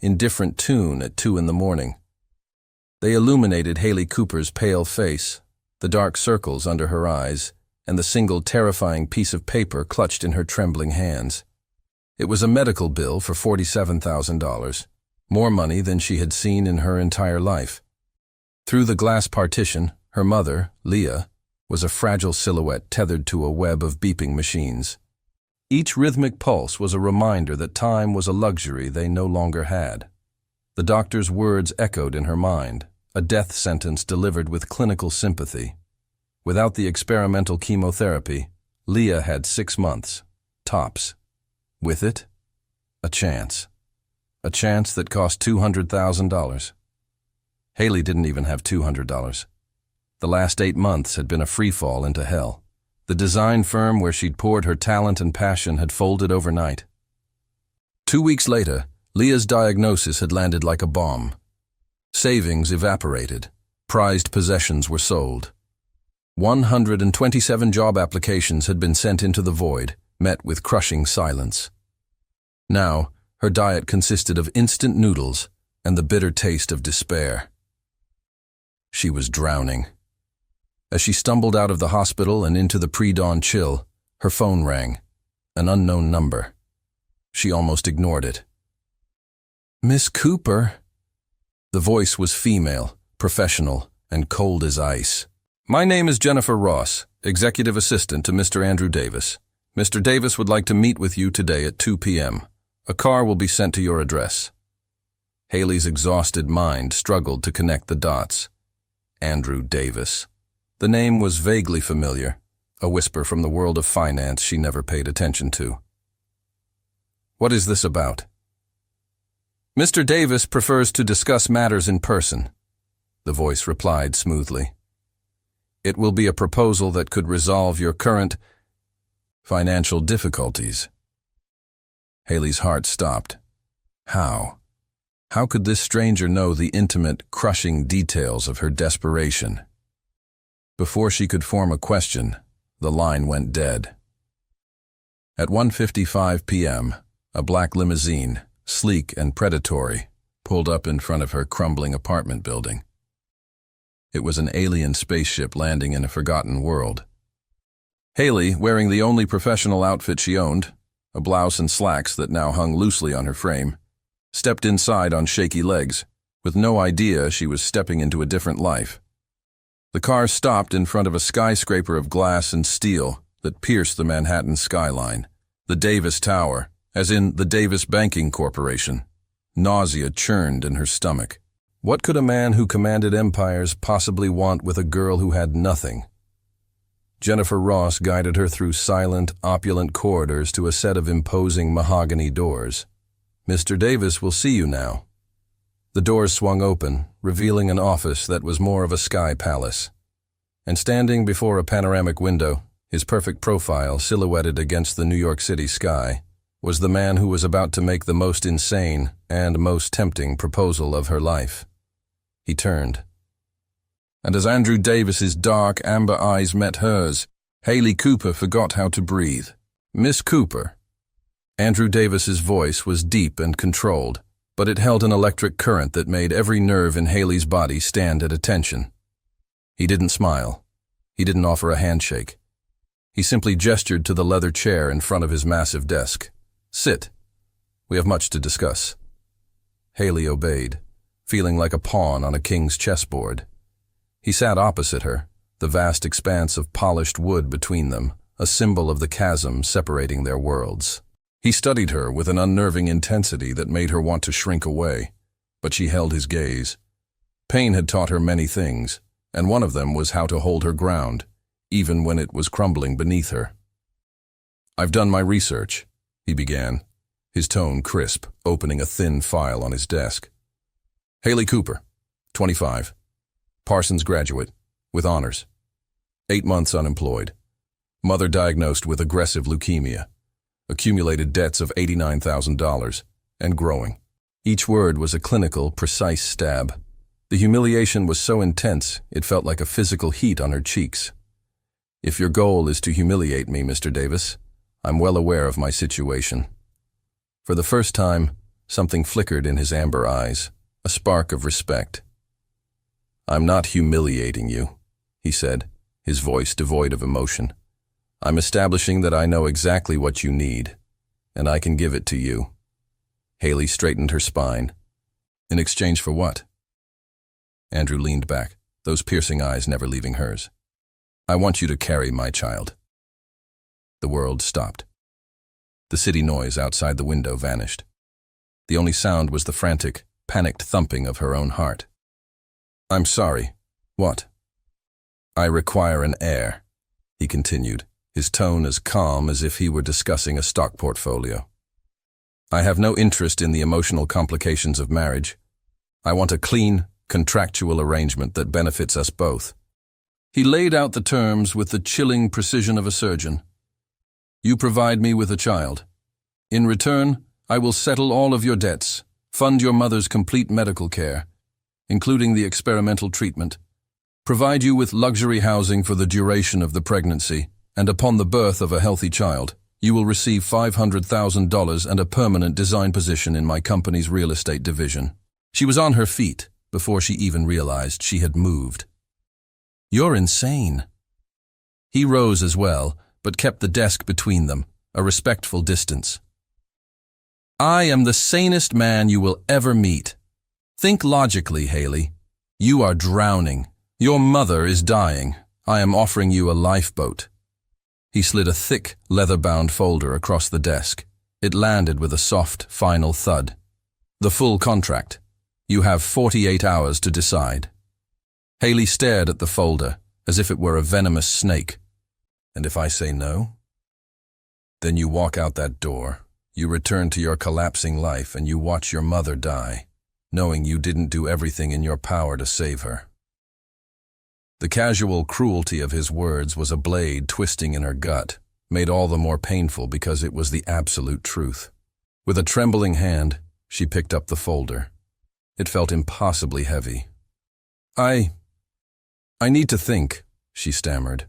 in different tune at 2 in the morning. They illuminated Haley Cooper's pale face, the dark circles under her eyes, and the single terrifying piece of paper clutched in her trembling hands. It was a medical bill for $47,000, more money than she had seen in her entire life. Through the glass partition, her mother, Leah, was a fragile silhouette tethered to a web of beeping machines. Each rhythmic pulse was a reminder that time was a luxury they no longer had. The doctor's words echoed in her mind, a death sentence delivered with clinical sympathy. Without the experimental chemotherapy, Leah had 6 months, tops. With it, a chance. A chance that cost $200,000. Haley didn't even have $200. The last 8 months had been a freefall into hell. The design firm where she'd poured her talent and passion had folded overnight. 2 weeks later, Leah's diagnosis had landed like a bomb. Savings evaporated. Prized possessions were sold. 127 job applications had been sent into the void, met with crushing silence. Now, her diet consisted of instant noodles and the bitter taste of despair. She was drowning. As she stumbled out of the hospital and into the pre-dawn chill, her phone rang, an unknown number. She almost ignored it. "Miss Cooper." The voice was female, professional, and cold as ice. "My name is Jennifer Ross, executive assistant to Mr. Andrew Davis. Mr. Davis would like to meet with you today at 2 p.m. A car will be sent to your address." Haley's exhausted mind struggled to connect the dots. Andrew Davis. The name was vaguely familiar, a whisper from the world of finance she never paid attention to. "What is this about?" "Mr. Davis prefers to discuss matters in person," the voice replied smoothly. "It will be a proposal that could resolve your current financial difficulties." Haley's heart stopped. How? How could this stranger know the intimate, crushing details of her desperation? Before she could form a question, the line went dead. At 1:55 p.m., a black limousine, sleek and predatory, pulled up in front of her crumbling apartment building. It was an alien spaceship landing in a forgotten world. Haley, wearing the only professional outfit she owned, a blouse and slacks that now hung loosely on her frame, stepped inside on shaky legs, with no idea she was stepping into a different life. The car stopped in front of a skyscraper of glass and steel that pierced the Manhattan skyline, the Davis Tower, as in the Davis Banking Corporation. Nausea churned in her stomach. What could a man who commanded empires possibly want with a girl who had nothing? Jennifer Ross guided her through silent, opulent corridors to a set of imposing mahogany doors. "Mr. Davis will see you now." The doors swung open, revealing an office that was more of a sky palace. And standing before a panoramic window, his perfect profile silhouetted against the New York City sky, was the man who was about to make the most insane and most tempting proposal of her life. He turned. And as Andrew Davis's dark, amber eyes met hers, Haley Cooper forgot how to breathe. "Miss Cooper." Andrew Davis's voice was deep and controlled, but it held an electric current that made every nerve in Haley's body stand at attention. He didn't smile. He didn't offer a handshake. He simply gestured to the leather chair in front of his massive desk. "Sit. We have much to discuss." Haley obeyed, feeling like a pawn on a king's chessboard. He sat opposite her, the vast expanse of polished wood between them, a symbol of the chasm separating their worlds. He studied her with an unnerving intensity that made her want to shrink away, but she held his gaze. Pain had taught her many things, and one of them was how to hold her ground, even when it was crumbling beneath her. "I've done my research," he began, his tone crisp, opening a thin file on his desk. "Haley Cooper, 25. Parsons graduate, with honors. 8 months unemployed. Mother diagnosed with aggressive leukemia. Accumulated debts of $89,000, and growing." Each word was a clinical, precise stab. The humiliation was so intense, it felt like a physical heat on her cheeks. "If your goal is to humiliate me, Mr. Davis, I'm well aware of my situation." For the first time, Something flickered in his amber eyes, a spark of respect. "I'm not humiliating you," he said, his voice devoid of emotion. "I'm establishing that I know exactly what you need, and I can give it to you." Haley straightened her spine. "In exchange for what?" Andrew leaned back, those piercing eyes never leaving hers. "I want you to carry my child." The world stopped. The city noise outside the window vanished. The only sound was the frantic, panicked thumping of her own heart. "I'm sorry. What?" "I require an heir," he continued, his tone as calm as if he were discussing a stock portfolio. "I have no interest in the emotional complications of marriage. I want a clean, contractual arrangement that benefits us both." He laid out the terms with the chilling precision of a surgeon. "You provide me with a child. In return, I will settle all of your debts, fund your mother's complete medical care, including the experimental treatment, provide you with luxury housing for the duration of the pregnancy, and upon the birth of a healthy child, you will receive $500,000 and a permanent design position in my company's real estate division." She was on her feet before she even realized she had moved. "You're insane." He rose as well, but kept the desk between them, a respectful distance. "I am the sanest man you will ever meet. Think logically, Haley. You are drowning. Your mother is dying. I am offering you a lifeboat." He slid a thick, leather-bound folder across the desk. It landed with a soft, final thud. "The full contract. You have 48 hours to decide." Haley stared at the folder, as if it were a venomous snake. "And if I say no?" "Then you walk out that door. You return to your collapsing life and you watch your mother die, knowing you didn't do everything in your power to save her." The casual cruelty of his words was a blade twisting in her gut, made all the more painful because it was the absolute truth. With a trembling hand, she picked up the folder. It felt impossibly heavy. I need to think," she stammered.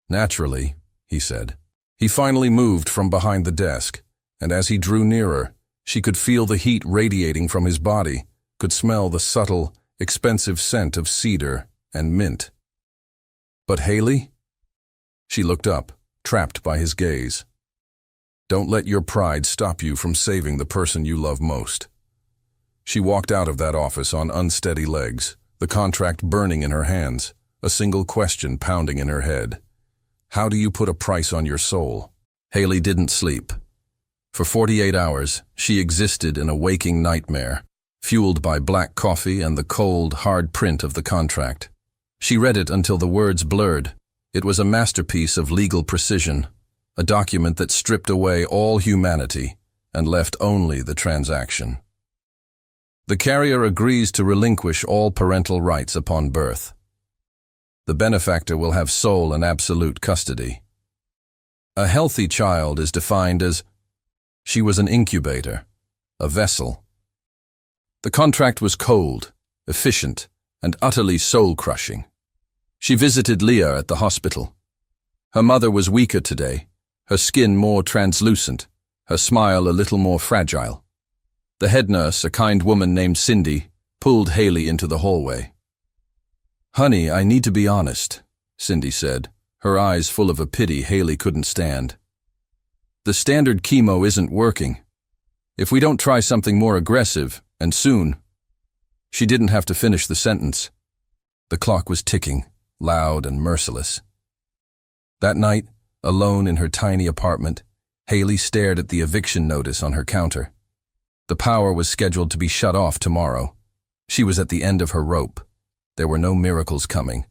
"Naturally," he said. He finally moved from behind the desk, and as he drew nearer, she could feel the heat radiating from his body, could smell the subtle, expensive scent of cedar and mint. "But Haley?" She looked up, trapped by his gaze. "Don't let your pride stop you from saving the person you love most." She walked out of that office on unsteady legs, the contract burning in her hands, a single question pounding in her head. How do you put a price on your soul? Haley didn't sleep. For 48 hours, she existed in a waking nightmare, fueled by black coffee and the cold, hard print of the contract. She read it until the words blurred. It was a masterpiece of legal precision, a document that stripped away all humanity and left only the transaction. The carrier agrees to relinquish all parental rights upon birth. The benefactor will have sole and absolute custody. A healthy child is defined as she was an incubator, a vessel. The contract was cold, efficient, and utterly soul-crushing. She visited Leah at the hospital. Her mother was weaker today, her skin more translucent, her smile a little more fragile. The head nurse, a kind woman named Cindy, pulled Haley into the hallway. "Honey, I need to be honest," Cindy said, her eyes full of a pity Haley couldn't stand. "The standard chemo isn't working. If we don't try something more aggressive, and soon—" She didn't have to finish the sentence. The clock was ticking, loud and merciless. That night, alone in her tiny apartment, Haley stared at the eviction notice on her counter. The power was scheduled to be shut off tomorrow. She was at the end of her rope. There were no miracles coming.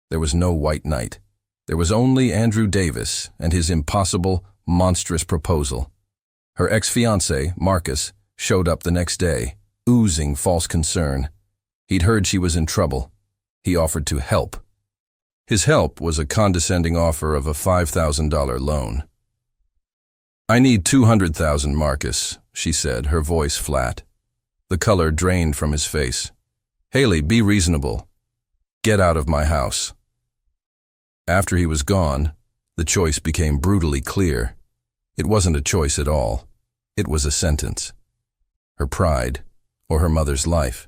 There was no white knight. There was only Andrew Davis and his impossible, monstrous proposal. Her ex-fiancé, Marcus, showed up the next day, oozing false concern. He'd heard she was in trouble. He offered to help. His help was a condescending offer of a $5,000 loan. "I need $200,000, Marcus," she said, her voice flat. The color drained from his face. "Haley, be reasonable. Get out of my house." After he was gone, the choice became brutally clear. It wasn't a choice at all. It was a sentence. her pride, or her mother's life.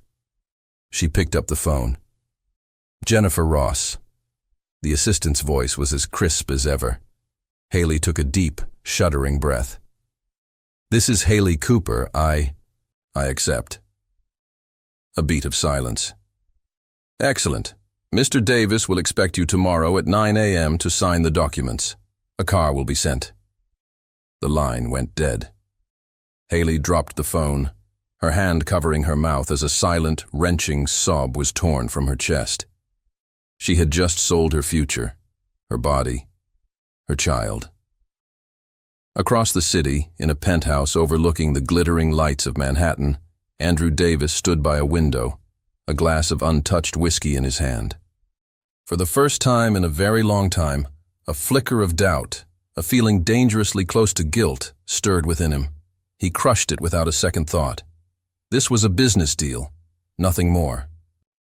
She picked up the phone. Jennifer Ross. The assistant's voice was as crisp as ever. Haley took a deep, shuddering breath. "This is Haley Cooper. I accept." A beat of silence. "Excellent. Mr. Davis will expect you tomorrow at 9 a.m. to sign the documents. A car will be sent." The line went dead. Haley dropped the phone, her hand covering her mouth as a silent, wrenching sob was torn from her chest. She had just sold her future, her body, her child. Across the city, in a penthouse overlooking the glittering lights of Manhattan, Andrew Davis stood by a window, a glass of untouched whiskey in his hand. For the first time in a very long time, a flicker of doubt, a feeling dangerously close to guilt, stirred within him. He crushed it without a second thought. This was a business deal, nothing more.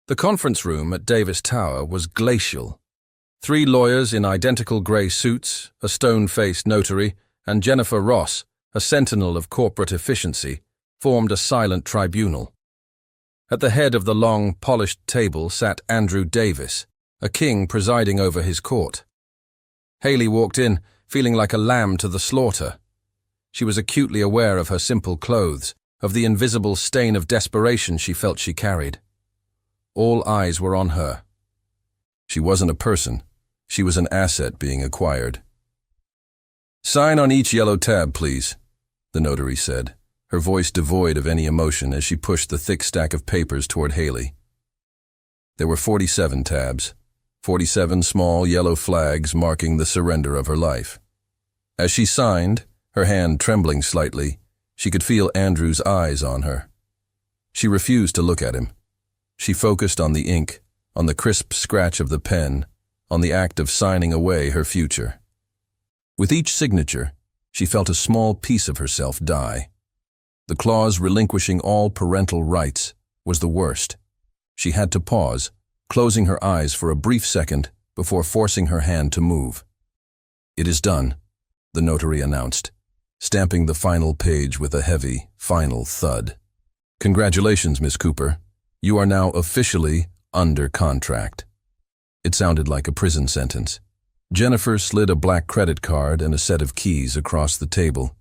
The conference room at Davis Tower was glacial. 3 lawyers in identical grey suits, a stone-faced notary, and Jennifer Ross, a sentinel of corporate efficiency, formed a silent tribunal. At the head of the long, polished table sat Andrew Davis, a king presiding over his court. Haley walked in, feeling like a lamb to the slaughter. She was acutely aware of her simple clothes, of the invisible stain of desperation she felt she carried. All eyes were on her. She wasn't a person. She was an asset being acquired. "Sign on each yellow tab, please," the notary said, her voice devoid of any emotion as she pushed the thick stack of papers toward Haley. There were 47 tabs, 47 small yellow flags marking the surrender of her life. As she signed, her hand trembling slightly, she could feel Andrew's eyes on her. She refused to look at him. She focused on the ink, on the crisp scratch of the pen, on the act of signing away her future. With each signature, she felt a small piece of herself die. The clause relinquishing all parental rights was the worst. She had to pause, closing her eyes for a brief second before forcing her hand to move. "It is done," the notary announced, stamping the final page with a heavy, final thud. "Congratulations, Miss Cooper. You are now officially under contract." It sounded like a prison sentence. Jennifer slid a black credit card and a set of keys across the table.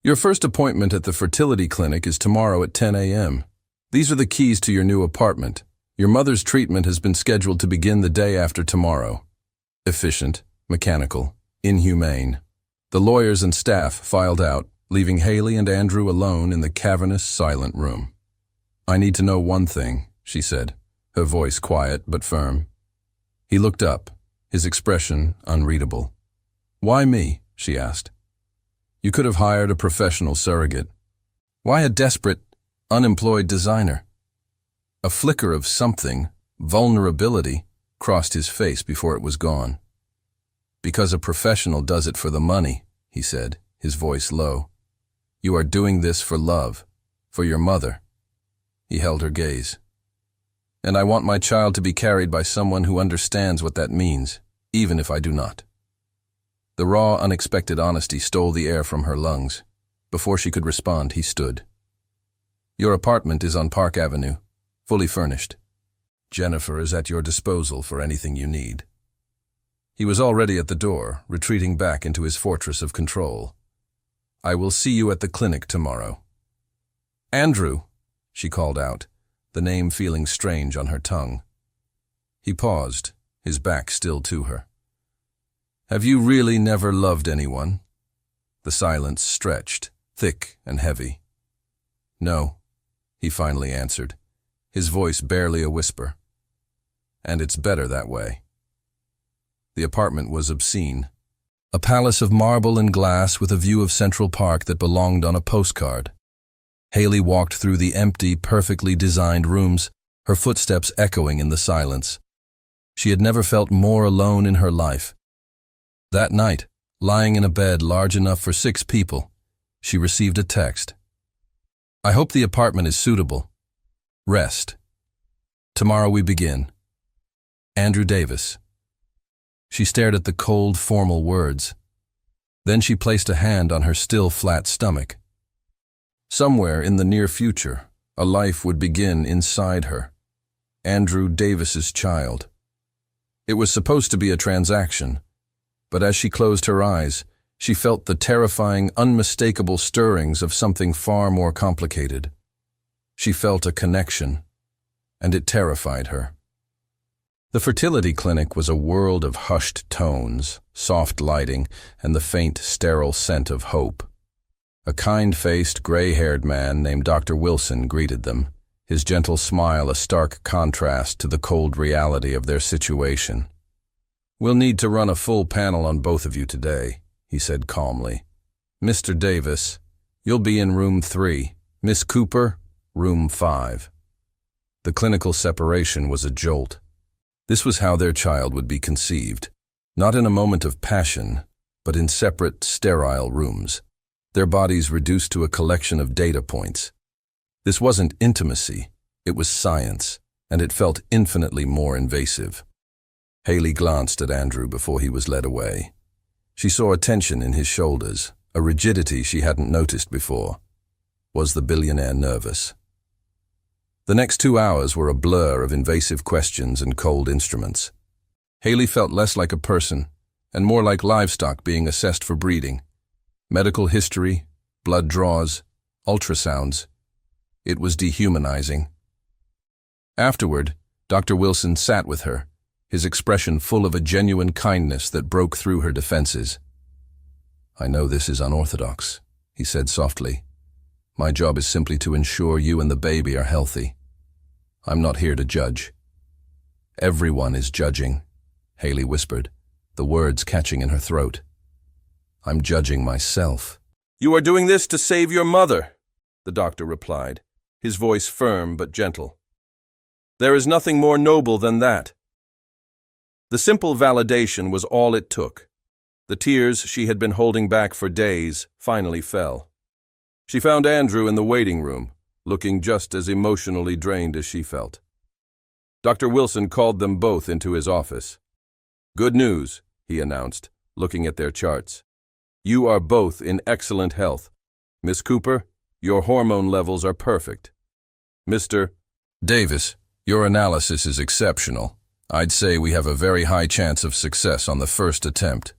"Your first appointment at the fertility clinic is tomorrow at 10 a.m. These are the keys to your new apartment. Your mother's treatment has been scheduled to begin the day after tomorrow." Efficient, mechanical, inhumane. The lawyers and staff filed out, leaving Haley and Andrew alone in the cavernous, silent room. "I need to know one thing," she said, her voice quiet but firm. He looked up, his expression unreadable. "Why me?" she asked. "You could have hired a professional surrogate. Why a desperate, unemployed designer?" A flicker of something, vulnerability, crossed his face before it was gone. "Because a professional does it for the money," he said, his voice low. "You are doing this for love, for your mother." He held her gaze. "And I want my child to be carried by someone who understands what that means, even if I do not." The raw, unexpected honesty stole the air from her lungs. Before she could respond, he stood. "Your apartment is on Park Avenue, fully furnished. Jennifer is at your disposal for anything you need." He was already at the door, retreating back into his fortress of control. "I will see you at the clinic tomorrow." "Andrew," she called out, the name feeling strange on her tongue. He paused, his back still to her. "Have you really never loved anyone?" The silence stretched, thick and heavy. "No," he finally answered, his voice barely a whisper. "And it's better that way." The apartment was obscene. A palace of marble and glass with a view of Central Park that belonged on a postcard. Haley walked through the empty, perfectly designed rooms, her footsteps echoing in the silence. She had never felt more alone in her life. That night, lying in a bed large enough for 6 people, she received a text. "I hope the apartment is suitable. Rest. Tomorrow we begin. Andrew Davis." She stared at the cold, formal words. Then she placed a hand on her still flat stomach. Somewhere in the near future, a life would begin inside her. Andrew Davis's child. It was supposed to be a transaction, but as she closed her eyes, she felt the terrifying, unmistakable stirrings of something far more complicated. She felt a connection, and it terrified her. The fertility clinic was a world of hushed tones, soft lighting, and the faint, sterile scent of hope. A kind-faced, gray-haired man named Dr. Wilson greeted them, his gentle smile a stark contrast to the cold reality of their situation. "We'll need to run a full panel on both of you today," he said calmly. "Mr. Davis, you'll be in room 3. Miss Cooper, room 5. The clinical separation was a jolt. This was how their child would be conceived, not in a moment of passion, but in separate, sterile rooms, their bodies reduced to a collection of data points. This wasn't intimacy, it was science, and it felt infinitely more invasive. Haley glanced at Andrew before he was led away. She saw a tension in his shoulders, a rigidity she hadn't noticed before. Was the billionaire nervous? The next 2 hours were a blur of invasive questions and cold instruments. Haley felt less like a person and more like livestock being assessed for breeding. Medical history, blood draws, ultrasounds. It was dehumanizing. Afterward, Dr. Wilson sat with her, his expression full of a genuine kindness that broke through her defenses. "I know this is unorthodox," he said softly. "My job is simply to ensure you and the baby are healthy. I'm not here to judge." "Everyone is judging," Haley whispered, the words catching in her throat. "I'm judging myself." "You are doing this to save your mother," the doctor replied, his voice firm but gentle. "There is nothing more noble than that." The simple validation was all it took. The tears she had been holding back for days finally fell. She found Andrew in the waiting room, looking just as emotionally drained as she felt. Dr. Wilson called them both into his office. "Good news," he announced, looking at their charts. "You are both in excellent health. Miss Cooper, your hormone levels are perfect. Mr. Davis, your analysis is exceptional. I'd say we have a very high chance of success on the first attempt."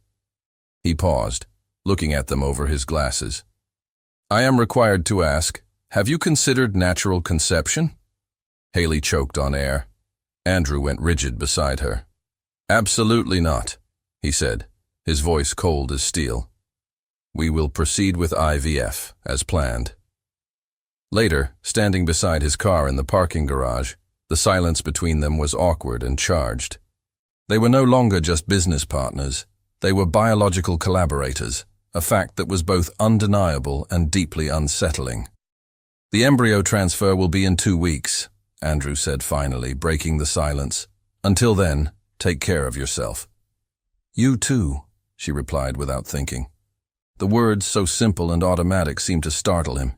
He paused, looking at them over his glasses. "I am required to ask, have you considered natural conception?" Haley choked on air. Andrew went rigid beside her. "Absolutely not," he said, his voice cold as steel. "We will proceed with IVF, as planned." Later, standing beside his car in the parking garage, the silence between them was awkward and charged. They were no longer just business partners, they were biological collaborators, a fact that was both undeniable and deeply unsettling. "The embryo transfer will be in 2 weeks," Andrew said finally, breaking the silence. "Until then, take care of yourself." "You too," she replied without thinking. The words, so simple and automatic, seemed to startle him.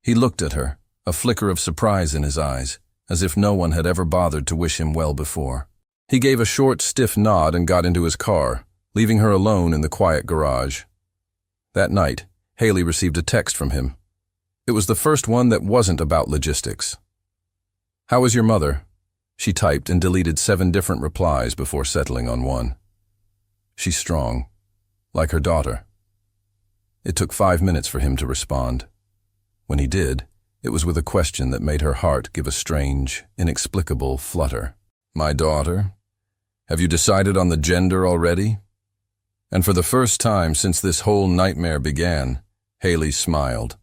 He looked at her, a flicker of surprise in his eyes, as if no one had ever bothered to wish him well before. He gave a short, stiff nod and got into his car, leaving her alone in the quiet garage. That night, Haley received a text from him. It was the first one that wasn't about logistics. "How is your mother?" She typed and deleted 7 different replies before settling on one. "She's strong, like her daughter." It took 5 minutes for him to respond. When he did, it was with a question that made her heart give a strange, inexplicable flutter. "My daughter? Have you decided on the gender already?" And for the first time since this whole nightmare began, Haley smiled.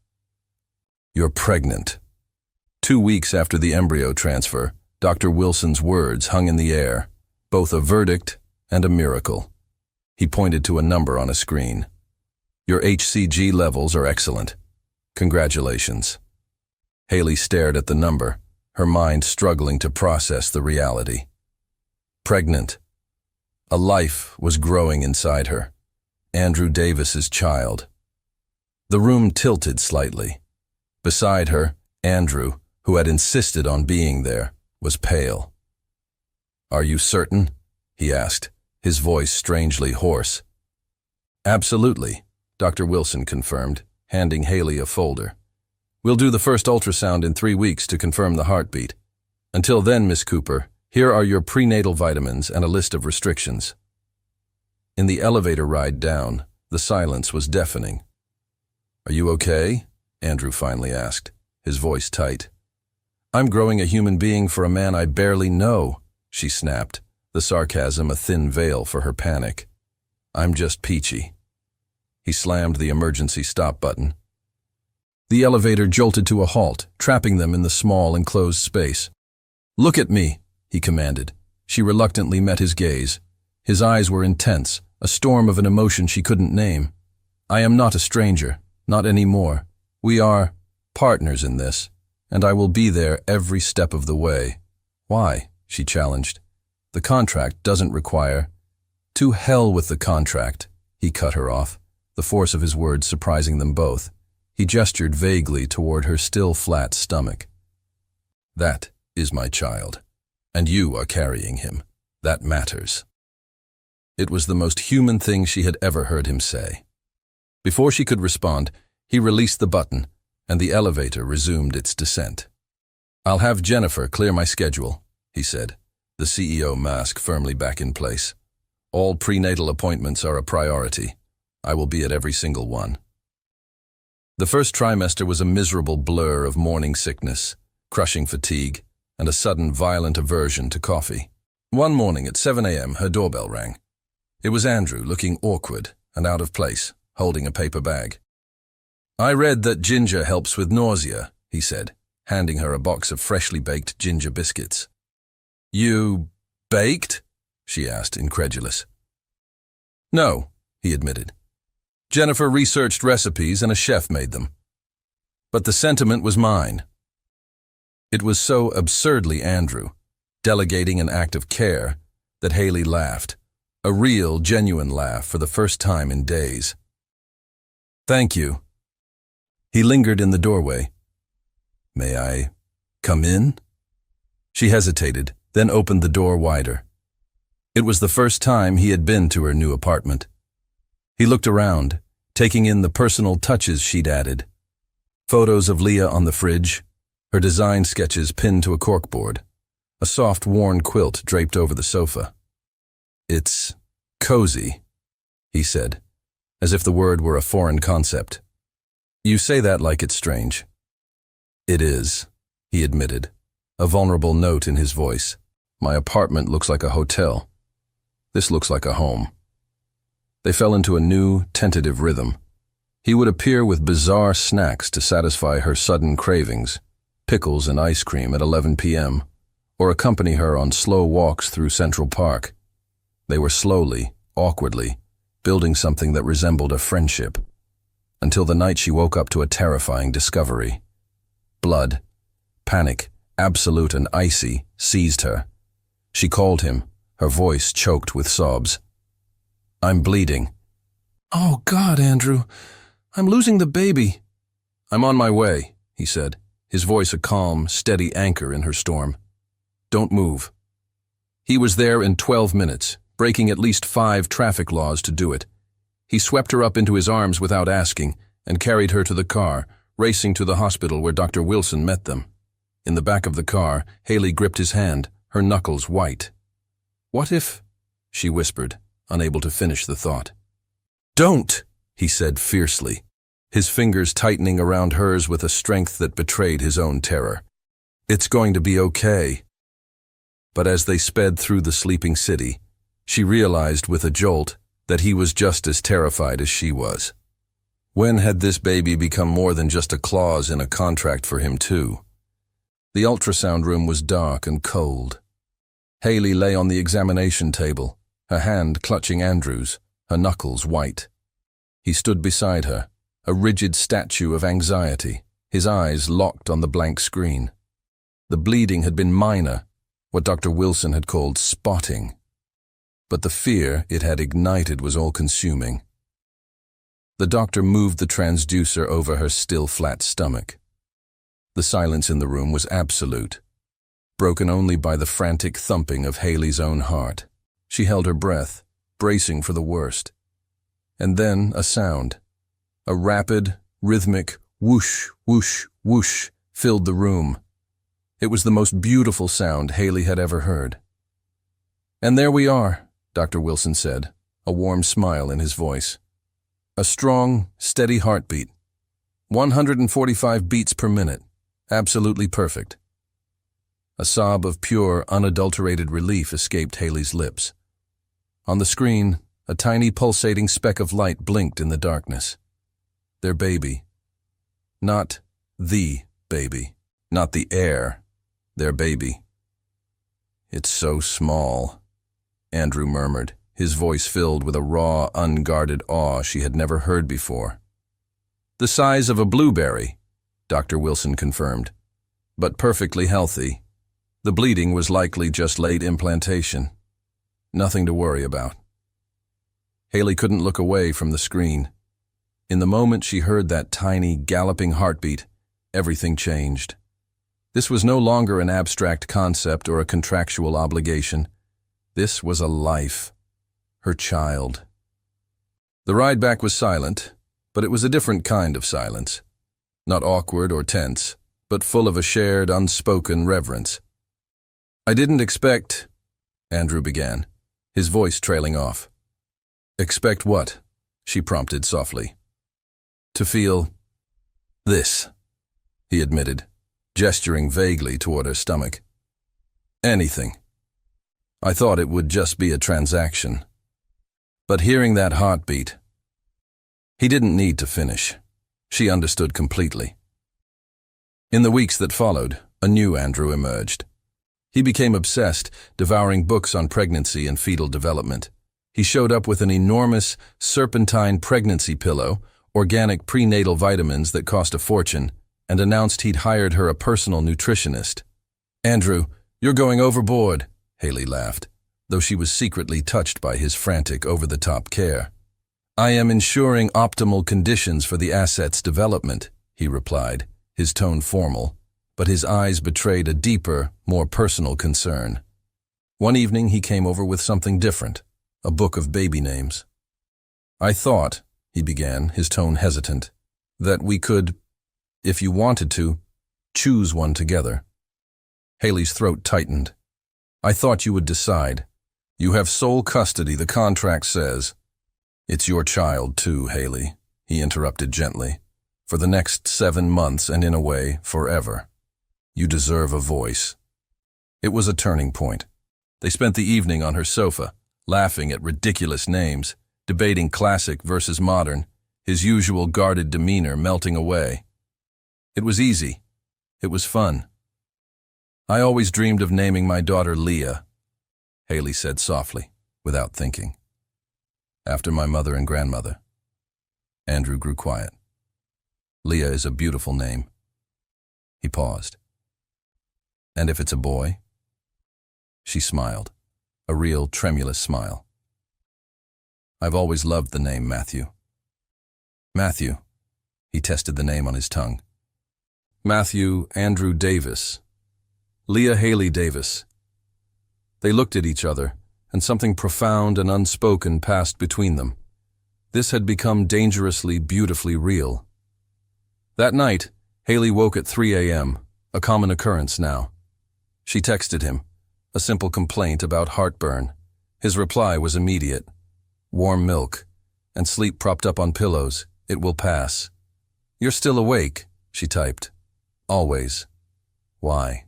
"You're pregnant." 2 weeks after the embryo transfer, Dr. Wilson's words hung in the air, both a verdict and a miracle. He pointed to a number on a screen. "Your HCG levels are excellent. Congratulations." Haley stared at the number, her mind struggling to process the reality. Pregnant. A life was growing inside her. Andrew Davis's child. The room tilted slightly. Beside her, Andrew, who had insisted on being there, was pale. "Are you certain?" he asked, his voice strangely hoarse. "Absolutely," Dr. Wilson confirmed, handing Haley a folder. We'll do the first ultrasound in 3 weeks to confirm the heartbeat. Until then, Miss Cooper, here are your prenatal vitamins and a list of restrictions." In the elevator ride down, the silence was deafening. "Are you okay?" Andrew finally asked, his voice tight. "I'm growing a human being for a man I barely know," she snapped, the sarcasm a thin veil for her panic. "I'm just peachy." He slammed the emergency stop button. The elevator jolted to a halt, trapping them in the small, enclosed space. "Look at me," he commanded. She reluctantly met his gaze. His eyes were intense, a storm of an emotion she couldn't name. "I am not a stranger, not anymore. We are partners in this, and I will be there every step of the way." "Why?" she challenged. "The contract doesn't require—" "To hell with the contract," he cut her off, the force of his words surprising them both. He gestured vaguely toward her still flat stomach. "That is my child, and you are carrying him. That matters." It was the most human thing she had ever heard him say. Before she could respond, he released the button, and the elevator resumed its descent. "I'll have Jennifer clear my schedule," he said, the CEO mask firmly back in place. "All prenatal appointments are a priority. I will be at every single one." The first trimester was a miserable blur of morning sickness, crushing fatigue, and a sudden violent aversion to coffee. One morning at 7 a.m., her doorbell rang. It was Andrew, looking awkward and out of place, holding a paper bag. "I read that ginger helps with nausea," he said, handing her a box of freshly baked ginger biscuits. "You baked?" she asked, incredulous. "No," he admitted. "Jennifer researched recipes and a chef made them. But the sentiment was mine." It was so absurdly Andrew, delegating an act of care, that Haley laughed, a real, genuine laugh for the first time in days. "Thank you." He lingered in the doorway. "May I come in?" She hesitated, then opened the door wider. It was the first time he had been to her new apartment. He looked around, taking in the personal touches she'd added. Photos of Leah on the fridge, her design sketches pinned to a corkboard, a soft, worn quilt draped over the sofa. "It's cozy," he said, as if the word were a foreign concept. "You say that like it's strange." "It is," he admitted, a vulnerable note in his voice. "My apartment looks like a hotel. This looks like a home." They fell into a new, tentative rhythm. He would appear with bizarre snacks to satisfy her sudden cravings, pickles and ice cream at 11 p.m., or accompany her on slow walks through Central Park. They were slowly, awkwardly, building something that resembled a friendship, until the night she woke up to a terrifying discovery. Blood, panic, absolute and icy, seized her. She called him, her voice choked with sobs. "I'm bleeding." "Oh God, Andrew, I'm losing the baby." "I'm on my way," he said, his voice a calm, steady anchor in her storm. "Don't move." He was there in 12 minutes, breaking at least 5 traffic laws to do it. He swept her up into his arms without asking and carried her to the car, racing to the hospital where Dr. Wilson met them. In the back of the car, Haley gripped his hand, her knuckles white. "What if—" she whispered, unable to finish the thought. "Don't!" he said fiercely, his fingers tightening around hers with a strength that betrayed his own terror. "It's going to be okay." But as they sped through the sleeping city, she realized with a jolt that he was just as terrified as she was. When had this baby become more than just a clause in a contract for him too? The ultrasound room was dark and cold. Haley lay on the examination table, her hand clutching Andrew's, her knuckles white. He stood beside her, a rigid statue of anxiety, his eyes locked on the blank screen. The bleeding had been minor, what Dr. Wilson had called spotting. But the fear it had ignited was all-consuming. The doctor moved the transducer over her still flat stomach. The silence in the room was absolute, broken only by the frantic thumping of Haley's own heart. She held her breath, bracing for the worst. And then a sound, a rapid, rhythmic, Whoosh, whoosh, whoosh filled the room. It was the most beautiful sound Haley had ever heard. "And there we are," Dr. Wilson said, a warm smile in his voice. "A strong, steady heartbeat. 145 beats per minute. Absolutely perfect." A sob of pure, unadulterated relief escaped Haley's lips. On the screen, a tiny pulsating speck of light blinked in the darkness. Their baby. Not the baby. Not the heir. Their baby. "It's so small," Andrew murmured, his voice filled with a raw, unguarded awe she had never heard before. "The size of a blueberry," Dr. Wilson confirmed, "but perfectly healthy. The bleeding was likely just late implantation. Nothing to worry about." Haley couldn't look away from the screen. In the moment she heard that tiny, galloping heartbeat, everything changed. This was no longer an abstract concept or a contractual obligation. This was a life. Her child. The ride back was silent, but it was a different kind of silence. Not awkward or tense, but full of a shared, unspoken reverence. "I didn't expect," Andrew began, his voice trailing off. "Expect what?" she prompted softly. "To feel this," he admitted, gesturing vaguely toward her stomach. "Anything. I thought it would just be a transaction. But hearing that heartbeat..." He didn't need to finish. She understood completely. In the weeks that followed, a new Andrew emerged. He became obsessed, devouring books on pregnancy and fetal development. He showed up with an enormous, serpentine pregnancy pillow, organic prenatal vitamins that cost a fortune, and announced he'd hired her a personal nutritionist. "Andrew, you're going overboard," Haley laughed, though she was secretly touched by his frantic, over-the-top care. "I am ensuring optimal conditions for the asset's development," he replied, his tone formal, but his eyes betrayed a deeper, more personal concern. One evening he came over with something different, a book of baby names. "I thought," he began, his tone hesitant, "that we could, if you wanted to, choose one together." Haley's throat tightened. "I thought you would decide. You have sole custody, the contract says." "It's your child too, Haley," he interrupted gently. "For the next 7 months and in a way, forever. You deserve a voice." It was a turning point. They spent the evening on her sofa, laughing at ridiculous names, debating classic versus modern, his usual guarded demeanor melting away. It was easy. It was fun. "I always dreamed of naming my daughter Leah," Haley said softly, without thinking. "After my mother and grandmother." Andrew grew quiet. "Leah is a beautiful name." He paused. "And if it's a boy?" She smiled, a real tremulous smile. "I've always loved the name Matthew." "Matthew," he tested the name on his tongue. "Matthew Andrew Davis. Leah Haley Davis." They looked at each other, and something profound and unspoken passed between them. This had become dangerously, beautifully real. That night, Haley woke at 3 a.m., a common occurrence now. She texted him, a simple complaint about heartburn. His reply was immediate. "Warm milk, and sleep propped up on pillows. It will pass." "You're still awake," she typed. "Always." "Why?"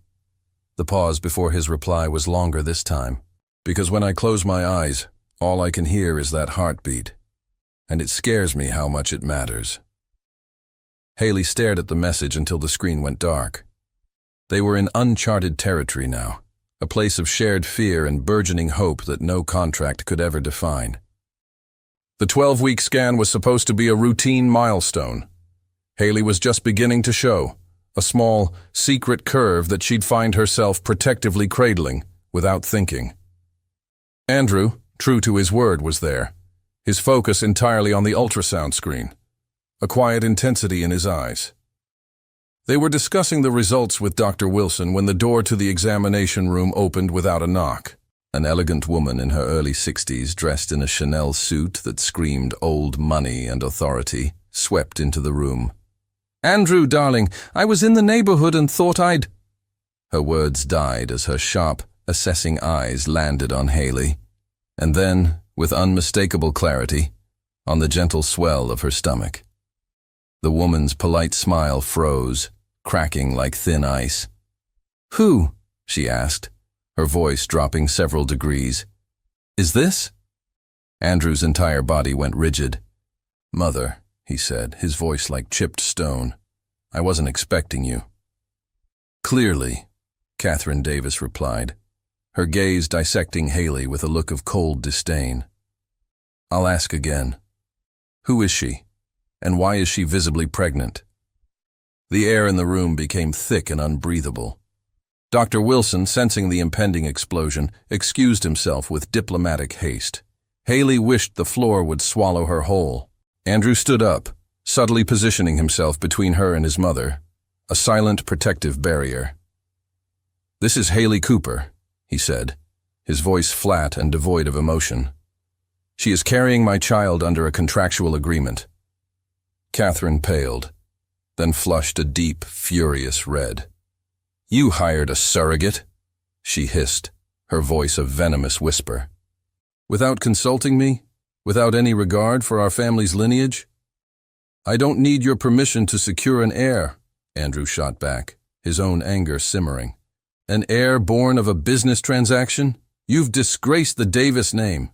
The pause before his reply was longer this time. "Because when I close my eyes, all I can hear is that heartbeat. And it scares me how much it matters." Haley stared at the message until the screen went dark. They were in uncharted territory now, a place of shared fear and burgeoning hope that no contract could ever define. The 12-week scan was supposed to be a routine milestone. Haley was just beginning to show, a small, secret curve that she'd find herself protectively cradling, without thinking. Andrew, true to his word, was there, his focus entirely on the ultrasound screen, a quiet intensity in his eyes. They were discussing the results with Dr. Wilson when the door to the examination room opened without a knock. An elegant woman in her early 60s, dressed in a Chanel suit that screamed old money and authority, swept into the room. Andrew, darling, I was in the neighborhood and thought I'd—" Her words died as her sharp, assessing eyes landed on Haley, and then, with unmistakable clarity, on the gentle swell of her stomach. The woman's polite smile froze, cracking like thin ice. "Who?" she asked, her voice dropping several degrees. "Is this?" Andrew's entire body went rigid. "Mother," he said, his voice like chipped stone, "I wasn't expecting you." "Clearly," Catherine Davis replied, her gaze dissecting Haley with a look of cold disdain. "I'll ask again. Who is she, and why is she visibly pregnant?" The air in the room became thick and unbreathable. Dr. Wilson, sensing the impending explosion, excused himself with diplomatic haste. Haley wished the floor would swallow her whole. Andrew stood up, subtly positioning himself between her and his mother, a silent protective barrier. "This is Haley Cooper," he said, his voice flat and devoid of emotion. "She is carrying my child under a contractual agreement." Catherine paled, then flushed a deep, furious red. "You hired a surrogate?" she hissed, her voice a venomous whisper. "Without consulting me? Without any regard for our family's lineage?" "I don't need your permission to secure an heir," Andrew shot back, his own anger simmering. "An heir born of a business transaction? You've disgraced the Davis name."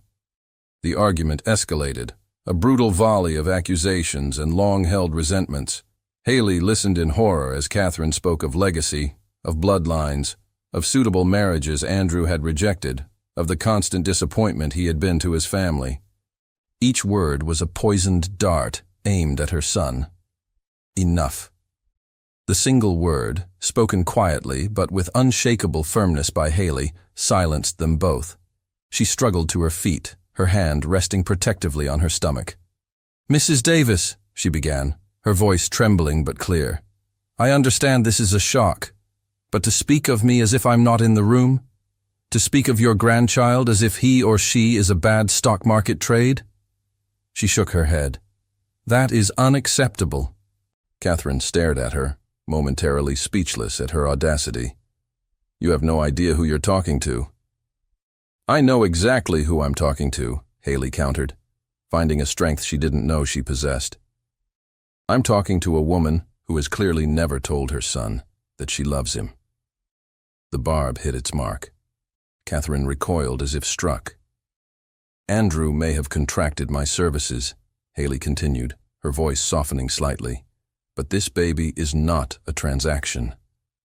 The argument escalated, a brutal volley of accusations and long-held resentments. Haley listened in horror as Catherine spoke of legacy, of bloodlines, of suitable marriages Andrew had rejected, of the constant disappointment he had been to his family. Each word was a poisoned dart aimed at her son. Enough. The single word, spoken quietly but with unshakable firmness by Haley, silenced them both. She struggled to her feet, her hand resting protectively on her stomach. "Mrs. Davis," she began, her voice trembling but clear, "I understand this is a shock, but to speak of me as if I'm not in the room? To speak of your grandchild as if he or she is a bad stock market trade?" She shook her head. "That is unacceptable." Catherine stared at her, momentarily speechless at her audacity. "You have no idea who you're talking to." "I know exactly who I'm talking to," Haley countered, finding a strength she didn't know she possessed. "I'm talking to a woman who has clearly never told her son that she loves him." The barb hit its mark. Catherine recoiled as if struck. "Andrew may have contracted my services," Haley continued, her voice softening slightly. "But this baby is not a transaction.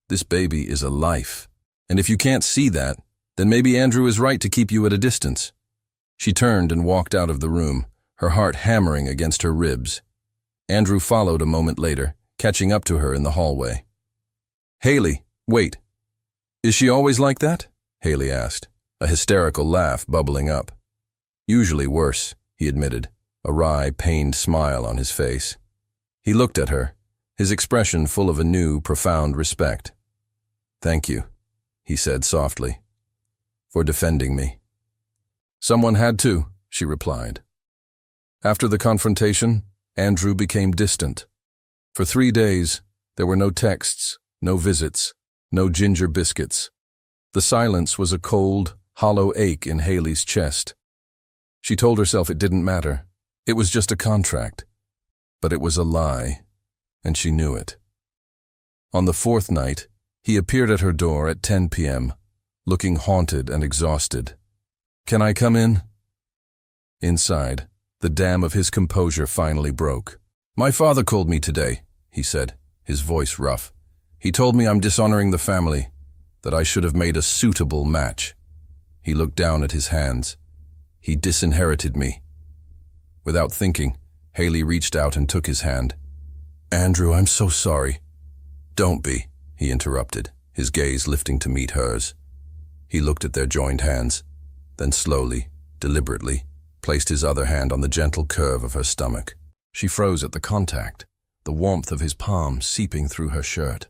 This baby is a life. And if you can't see that, then maybe Andrew is right to keep you at a distance." She turned and walked out of the room, her heart hammering against her ribs. Andrew followed a moment later, catching up to her in the hallway. "Haley, wait. Is she always like that?" Haley asked, a hysterical laugh bubbling up. "Usually worse," he admitted, a wry, pained smile on his face. He looked at her, his expression full of a new, profound respect. "Thank you," he said softly, "for defending me." "Someone had to," she replied. After the confrontation, Andrew became distant. For 3 days, there were no texts, no visits, no ginger biscuits. The silence was a cold, hollow ache in Haley's chest. She told herself it didn't matter. It was just a contract. But it was a lie, and she knew it. On the 4th night, he appeared at her door at 10 p.m., looking haunted and exhausted. "Can I come in?" Inside, the dam of his composure finally broke. "My father called me today," he said, his voice rough. "He told me I'm dishonoring the family, that I should have made a suitable match." He looked down at his hands. "He disinherited me." Without thinking, Haley reached out and took his hand. "Andrew, I'm so sorry." "Don't be," he interrupted, his gaze lifting to meet hers. He looked at their joined hands, then slowly, deliberately, placed his other hand on the gentle curve of her stomach. She froze at the contact, the warmth of his palm seeping through her shirt.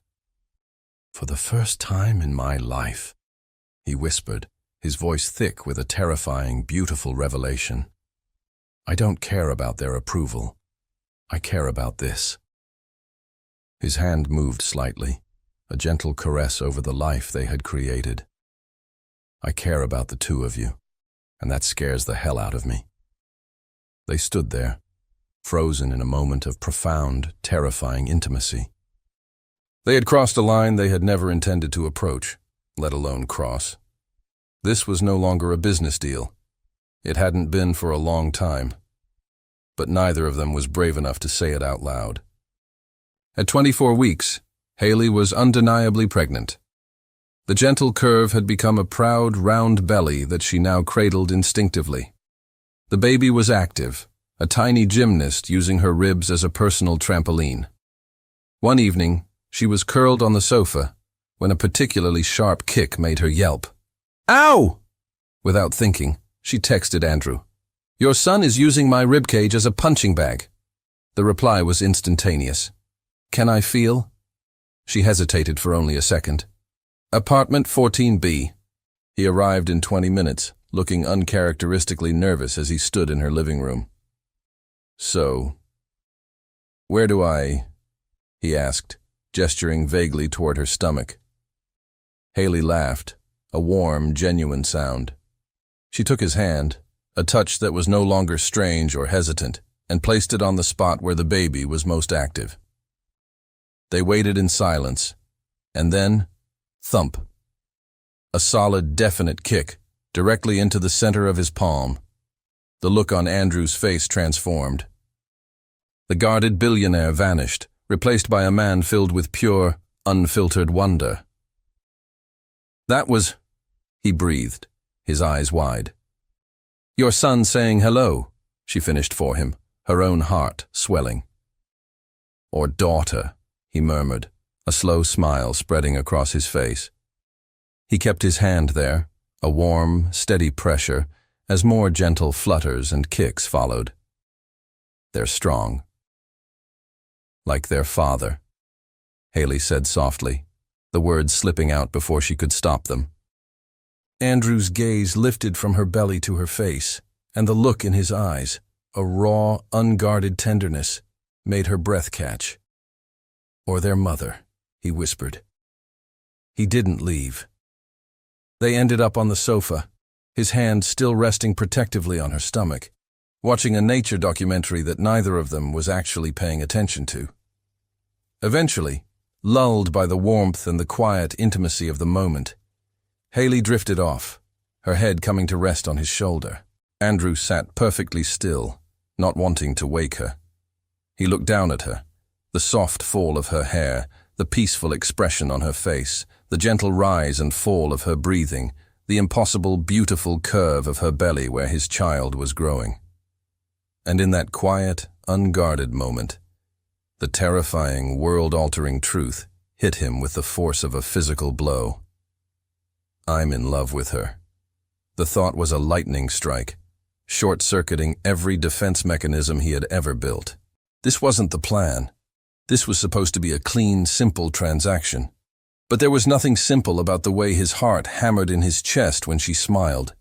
"For the first time in my life," he whispered, his voice thick with a terrifying, beautiful revelation. "I don't care about their approval. I care about this." His hand moved slightly, a gentle caress over the life they had created. I care about the two of you, and that scares the hell out of me. They stood there, frozen in a moment of profound, terrifying intimacy. They had crossed a line they had never intended to approach, let alone cross. This was no longer a business deal. It hadn't been for a long time. But neither of them was brave enough to say it out loud. At 24 weeks, Haley was undeniably pregnant. The gentle curve had become a proud, round belly that she now cradled instinctively. The baby was active, a tiny gymnast using her ribs as a personal trampoline. One evening, she was curled on the sofa when a particularly sharp kick made her yelp. "Ow!" Without thinking, she texted Andrew. "Your son is using my ribcage as a punching bag." The reply was instantaneous. "Can I feel?" She hesitated for only a second. "Apartment 14B. He arrived in 20 minutes, looking uncharacteristically nervous as he stood in her living room. "So, where do I?" he asked, gesturing vaguely toward her stomach. Haley laughed, a warm, genuine sound. She took his hand, a touch that was no longer strange or hesitant, and placed it on the spot where the baby was most active. They waited in silence, and then, thump. A solid, definite kick, directly into the center of his palm. The look on Andrew's face transformed. The guarded billionaire vanished, replaced by a man filled with pure, unfiltered wonder. "That was," he breathed, his eyes wide. "Your son saying hello," she finished for him, her own heart swelling. "Or daughter," he murmured, a slow smile spreading across his face. He kept his hand there, a warm, steady pressure, as more gentle flutters and kicks followed. "They're strong." "Like their father," Haley said softly, the words slipping out before she could stop them. Andrew's gaze lifted from her belly to her face, and the look in his eyes, a raw, unguarded tenderness, made her breath catch. "Or their mother," he whispered. He didn't leave. They ended up on the sofa, his hand still resting protectively on her stomach, watching a nature documentary that neither of them was actually paying attention to. Eventually, lulled by the warmth and the quiet intimacy of the moment, Haley drifted off, her head coming to rest on his shoulder. Andrew sat perfectly still, not wanting to wake her. He looked down at her, the soft fall of her hair, the peaceful expression on her face, the gentle rise and fall of her breathing, the impossible, beautiful curve of her belly where his child was growing. And in that quiet, unguarded moment, the terrifying, world-altering truth hit him with the force of a physical blow. I'm in love with her. The thought was a lightning strike, short-circuiting every defense mechanism he had ever built. This wasn't the plan. This was supposed to be a clean, simple transaction. But there was nothing simple about the way his heart hammered in his chest when she smiled,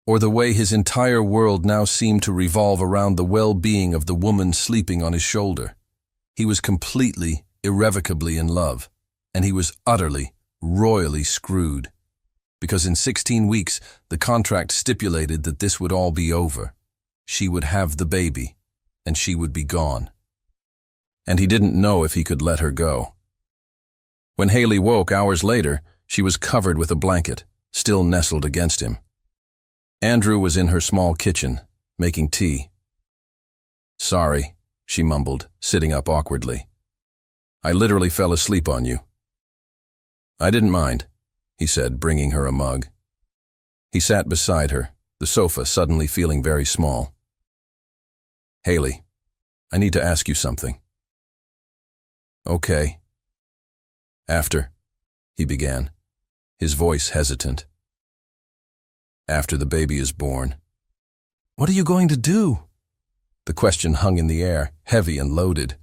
or the way his entire world now seemed to revolve around the well-being of the woman sleeping on his shoulder. He was completely, irrevocably in love, and he was utterly, royally screwed. Because in 16 weeks, the contract stipulated that this would all be over. She would have the baby, and she would be gone. And he didn't know if he could let her go. When Haley woke hours later, she was covered with a blanket, still nestled against him. Andrew was in her small kitchen, making tea. "Sorry," she mumbled, sitting up awkwardly. "I literally fell asleep on you." "I didn't mind," he said, bringing her a mug. He sat beside her, the sofa suddenly feeling very small. "Haley, I need to ask you something." "Okay." "After," he began, his voice hesitant. "After the baby is born." "What are you going to do?" The question hung in the air, heavy and loaded.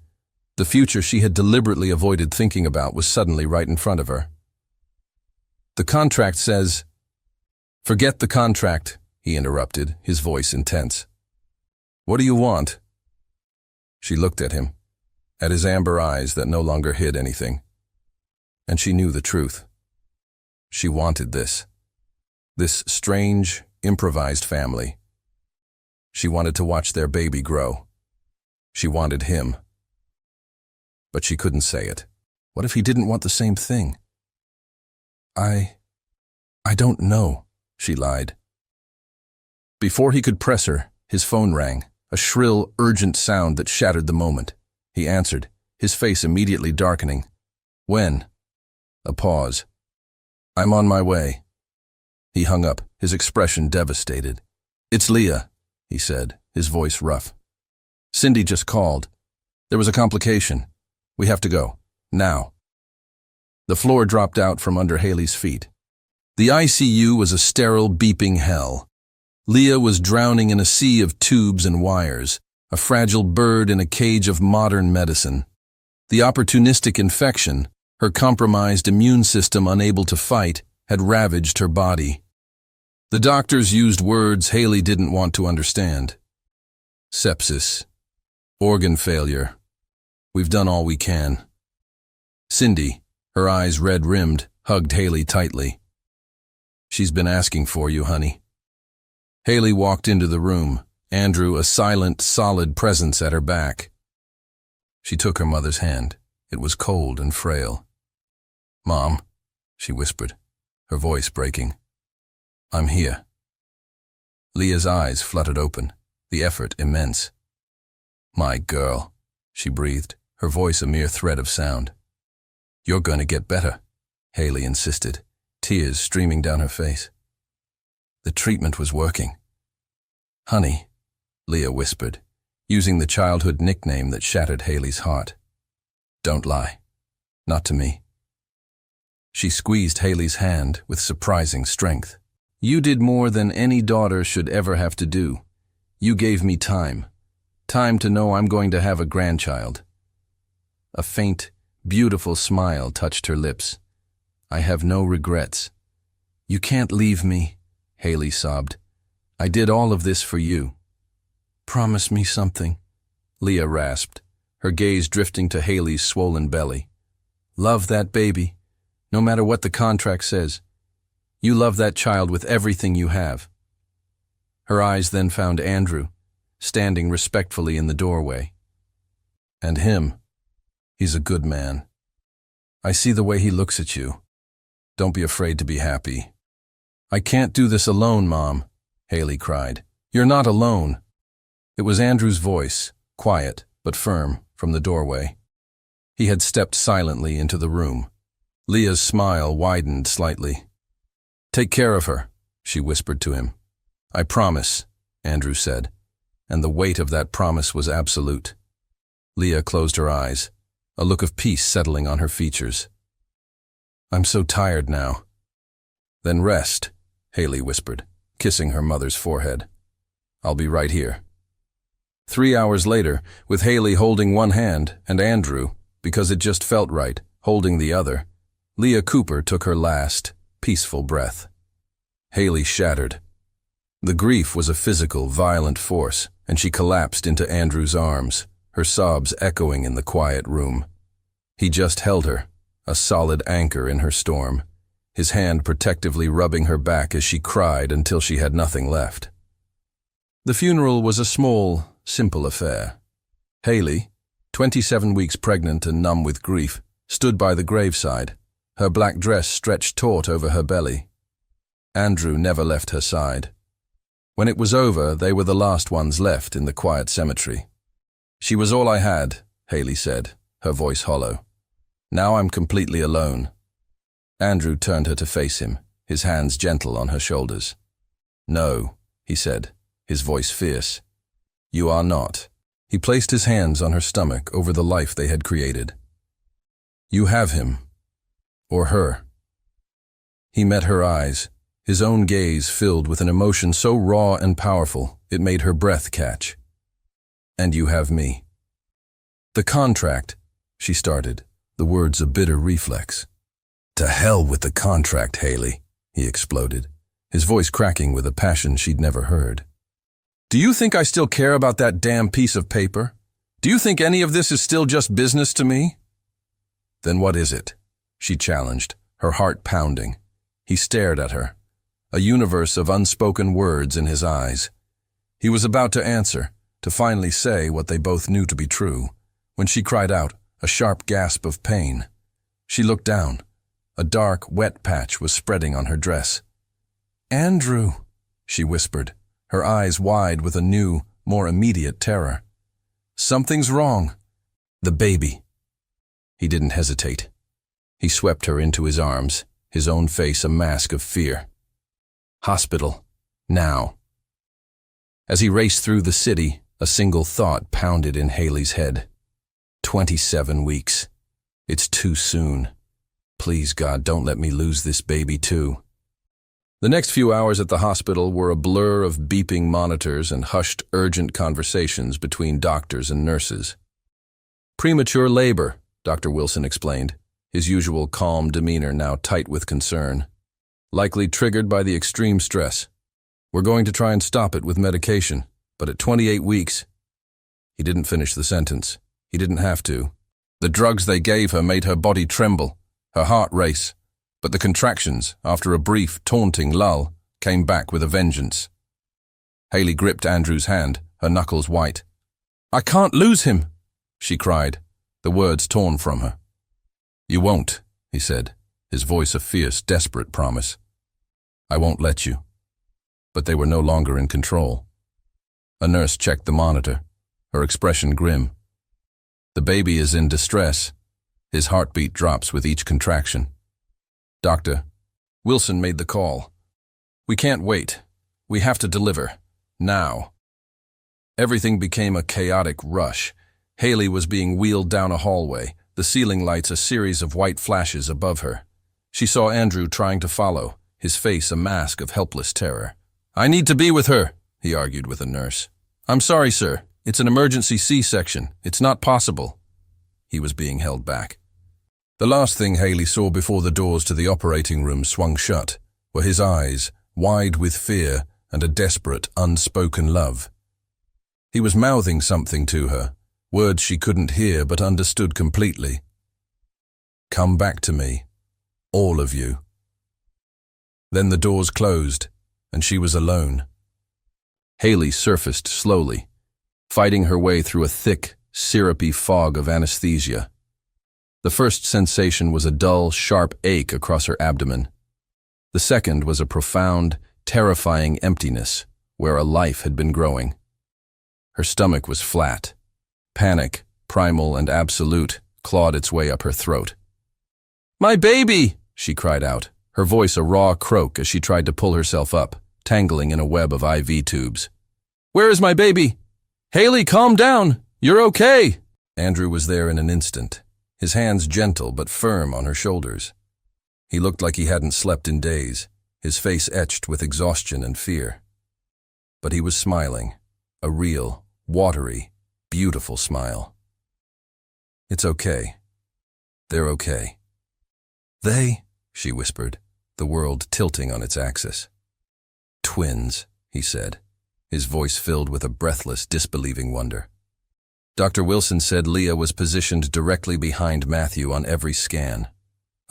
The future she had deliberately avoided thinking about was suddenly right in front of her. "The contract says—" "Forget the contract," he interrupted, his voice intense. "What do you want?" She looked at him. at his amber eyes that no longer hid anything. And she knew the truth. She wanted this. This strange, improvised family. She wanted to watch their baby grow. She wanted him. But she couldn't say it. What if he didn't want the same thing? I don't know, she lied. Before he could press her, his phone rang, a shrill, urgent sound that shattered the moment. He answered, his face immediately darkening. When? A pause. I'm on my way. He hung up, his expression devastated. It's Leah, he said, his voice rough. Cindy just called. There was a complication. We have to go. Now. The floor dropped out from under Haley's feet. The ICU was a sterile, beeping hell. Leah was drowning in a sea of tubes and wires, a fragile bird in a cage of modern medicine. The opportunistic infection, her compromised immune system unable to fight, had ravaged her body. The doctors used words Haley didn't want to understand. Sepsis. Organ failure. We've done all we can. Cindy, her eyes red-rimmed, hugged Haley tightly. She's been asking for you, honey. Haley walked into the room, Andrew a silent, solid presence at her back. She took her mother's hand. It was cold and frail. Mom, she whispered, her voice breaking. I'm here. Leah's eyes fluttered open, the effort immense. My girl, she breathed, her voice a mere thread of sound. You're going to get better, Haley insisted, tears streaming down her face. The treatment was working. Honey, Leah whispered, using the childhood nickname that shattered Haley's heart. Don't lie. Not to me. She squeezed Haley's hand with surprising strength. You did more than any daughter should ever have to do. You gave me time. Time to know I'm going to have a grandchild. A faint, beautiful smile touched her lips. I have no regrets. You can't leave me, Haley sobbed. I did all of this for you. Promise me something, Leah rasped, her gaze drifting to Haley's swollen belly. Love that baby, no matter what the contract says. You love that child with everything you have. Her eyes then found Andrew, standing respectfully in the doorway. And him. He's a good man. I see the way he looks at you. Don't be afraid to be happy. I can't do this alone, Mom, Haley cried. You're not alone. It was Andrew's voice, quiet but firm, from the doorway. He had stepped silently into the room. Leah's smile widened slightly. Take care of her, she whispered to him. I promise, Andrew said, and the weight of that promise was absolute. Leah closed her eyes, a look of peace settling on her features. I'm so tired now. Then rest, Haley whispered, kissing her mother's forehead. I'll be right here. 3 hours later, with Haley holding one hand and Andrew, because it just felt right, holding the other, Leah Cooper took her last, peaceful breath. Haley shattered. The grief was a physical, violent force, and she collapsed into Andrew's arms, her sobs echoing in the quiet room. He just held her, a solid anchor in her storm, his hand protectively rubbing her back as she cried until she had nothing left. The funeral was a small, simple affair. Haley, 27 weeks pregnant and numb with grief, stood by the graveside, her black dress stretched taut over her belly. Andrew never left her side. When it was over, they were the last ones left in the quiet cemetery. She was all I had, Haley said, her voice hollow. Now I'm completely alone. Andrew turned her to face him, his hands gentle on her shoulders. No, he said, his voice fierce. You are not. He placed his hands on her stomach over the life they had created. You have him. Or her. He met her eyes, his own gaze filled with an emotion so raw and powerful it made her breath catch. And you have me. The contract, she started, the words a bitter reflex. To hell with the contract, Haley, he exploded, his voice cracking with a passion she'd never heard. Do you think I still care about that damn piece of paper? Do you think any of this is still just business to me? Then what is it? She challenged, her heart pounding. He stared at her, a universe of unspoken words in his eyes. He was about to answer, to finally say what they both knew to be true, when she cried out, a sharp gasp of pain. She looked down. A dark, wet patch was spreading on her dress. "Andrew," she whispered, her eyes wide with a new, more immediate terror. "Something's wrong. The baby." He didn't hesitate. He swept her into his arms, his own face a mask of fear. Hospital. Now. As he raced through the city, a single thought pounded in Haley's head. 27 weeks. It's too soon. Please, God, don't let me lose this baby too. The next few hours at the hospital were a blur of beeping monitors and hushed, urgent conversations between doctors and nurses. Premature labor, Dr. Wilson explained, his usual calm demeanor now tight with concern. Likely triggered by the extreme stress. We're going to try and stop it with medication, but at 28 weeks... He didn't finish the sentence. He didn't have to. The drugs they gave her made her body tremble, her heart race, but the contractions, after a brief, taunting lull, came back with a vengeance. Haley gripped Andrew's hand, her knuckles white. "I can't lose him," she cried, the words torn from her. "You won't," he said, his voice a fierce, desperate promise. "I won't let you." But they were no longer in control. A nurse checked the monitor, her expression grim. "The baby is in distress. His heartbeat drops with each contraction." "Doctor," Wilson made the call. "We can't wait. We have to deliver. Now." Everything became a chaotic rush. Haley was being wheeled down a hallway, the ceiling lights a series of white flashes above her. She saw Andrew trying to follow, his face a mask of helpless terror. "I need to be with her," he argued with a nurse. "I'm sorry, sir. It's an emergency C-section. It's not possible." He was being held back. The last thing Haley saw before the doors to the operating room swung shut were his eyes, wide with fear and a desperate, unspoken love. He was mouthing something to her, words she couldn't hear but understood completely. "Come back to me. All of you." Then the doors closed, and she was alone. Haley surfaced slowly, fighting her way through a thick, syrupy fog of anesthesia. The first sensation was a dull, sharp ache across her abdomen. The second was a profound, terrifying emptiness where a life had been growing. Her stomach was flat. Panic, primal and absolute, clawed its way up her throat. "My baby!" she cried out, her voice a raw croak as she tried to pull herself up, tangling in a web of IV tubes. "Where is my baby? Haley, calm down! You're okay!" Andrew was there in an instant, his hands gentle but firm on her shoulders. He looked like he hadn't slept in days, his face etched with exhaustion and fear. But he was smiling, a real, watery, beautiful smile. "It's okay. They're okay." "They?" she whispered, the world tilting on its axis. "Twins," he said, his voice filled with a breathless, disbelieving wonder. Dr. Wilson said Leah was positioned directly behind Matthew on every scan.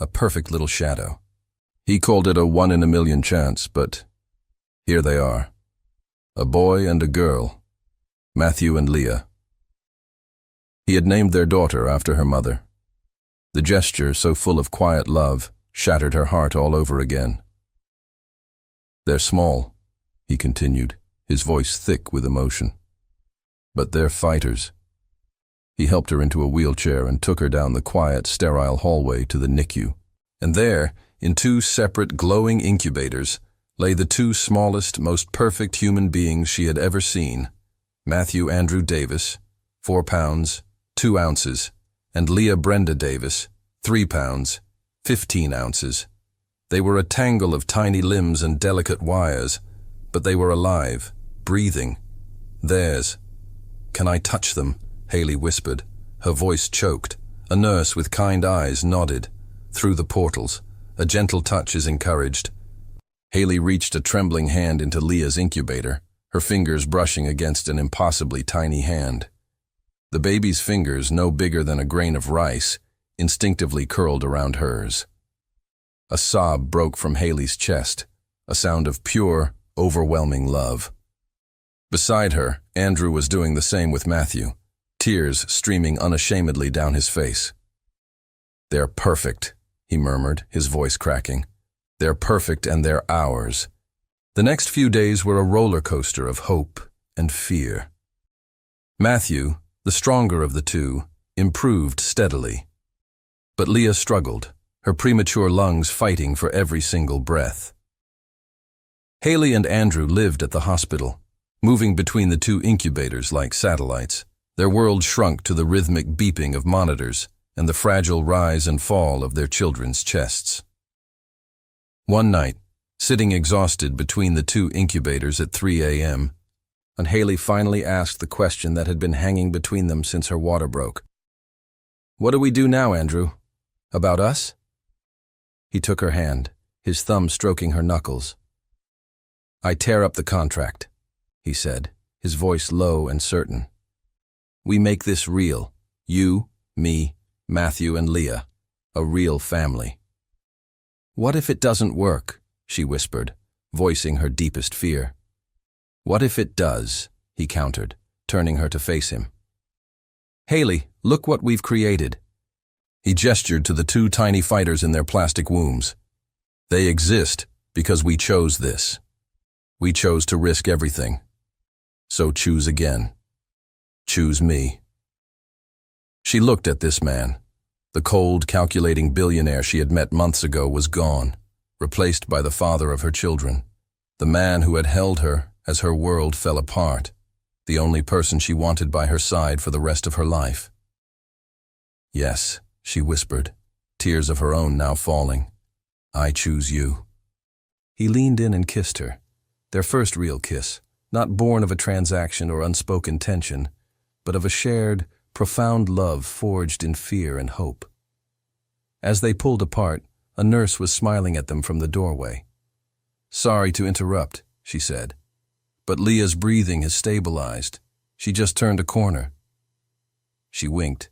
A perfect little shadow. He called it a 1 in a million chance, but here they are. A boy and a girl, Matthew and Leah. He had named their daughter after her mother. The gesture, so full of quiet love, shattered her heart all over again. "They're small," he continued, his voice thick with emotion. "But they're fighters." He helped her into a wheelchair and took her down the quiet, sterile hallway to the NICU. And there, in 2 separate, glowing incubators, lay the 2 smallest, most perfect human beings she had ever seen. Matthew Andrew Davis, 4 pounds, 2 ounces, and Leah Brenda Davis, 3 pounds, 15 ounces. They were a tangle of tiny limbs and delicate wires, but they were alive, breathing. Theirs. "Can I touch them?" Haley whispered, her voice choked. A nurse with kind eyes nodded. Through the portals, a gentle touch is encouraged. Haley reached a trembling hand into Leah's incubator, her fingers brushing against an impossibly tiny hand. The baby's fingers, no bigger than a grain of rice, instinctively curled around hers. A sob broke from Haley's chest, a sound of pure, overwhelming love. Beside her, Andrew was doing the same with Matthew, tears streaming unashamedly down his face. "They're perfect," he murmured, his voice cracking. "They're perfect and they're ours." The next few days were a roller coaster of hope and fear. Matthew, the stronger of the two, improved steadily. But Leah struggled, her premature lungs fighting for every single breath. Haley and Andrew lived at the hospital, moving between the two incubators like satellites. Their world shrunk to the rhythmic beeping of monitors and the fragile rise and fall of their children's chests. One night, sitting exhausted between the two incubators at 3 a.m., and Haley finally asked the question that had been hanging between them since her water broke. "What do we do now, Andrew? About us?" He took her hand, his thumb stroking her knuckles. "I tear up the contract," he said, his voice low and certain. "We make this real. You, me, Matthew and Leah. A real family." "What if it doesn't work?" she whispered, voicing her deepest fear. "What if it does?" he countered, turning her to face him. "Haley, look what we've created." He gestured to the two tiny fighters in their plastic wombs. "They exist because we chose this. We chose to risk everything. So choose again. Choose me." She looked at this man. The cold, calculating billionaire she had met months ago was gone, replaced by the father of her children, the man who had held her as her world fell apart, the only person she wanted by her side for the rest of her life. "Yes," she whispered, tears of her own now falling. "I choose you." He leaned in and kissed her, their first real kiss, not born of a transaction or unspoken tension, but of a shared, profound love forged in fear and hope. As they pulled apart, a nurse was smiling at them from the doorway. "Sorry to interrupt," she said, "but Leah's breathing has stabilized. She just turned a corner." She winked.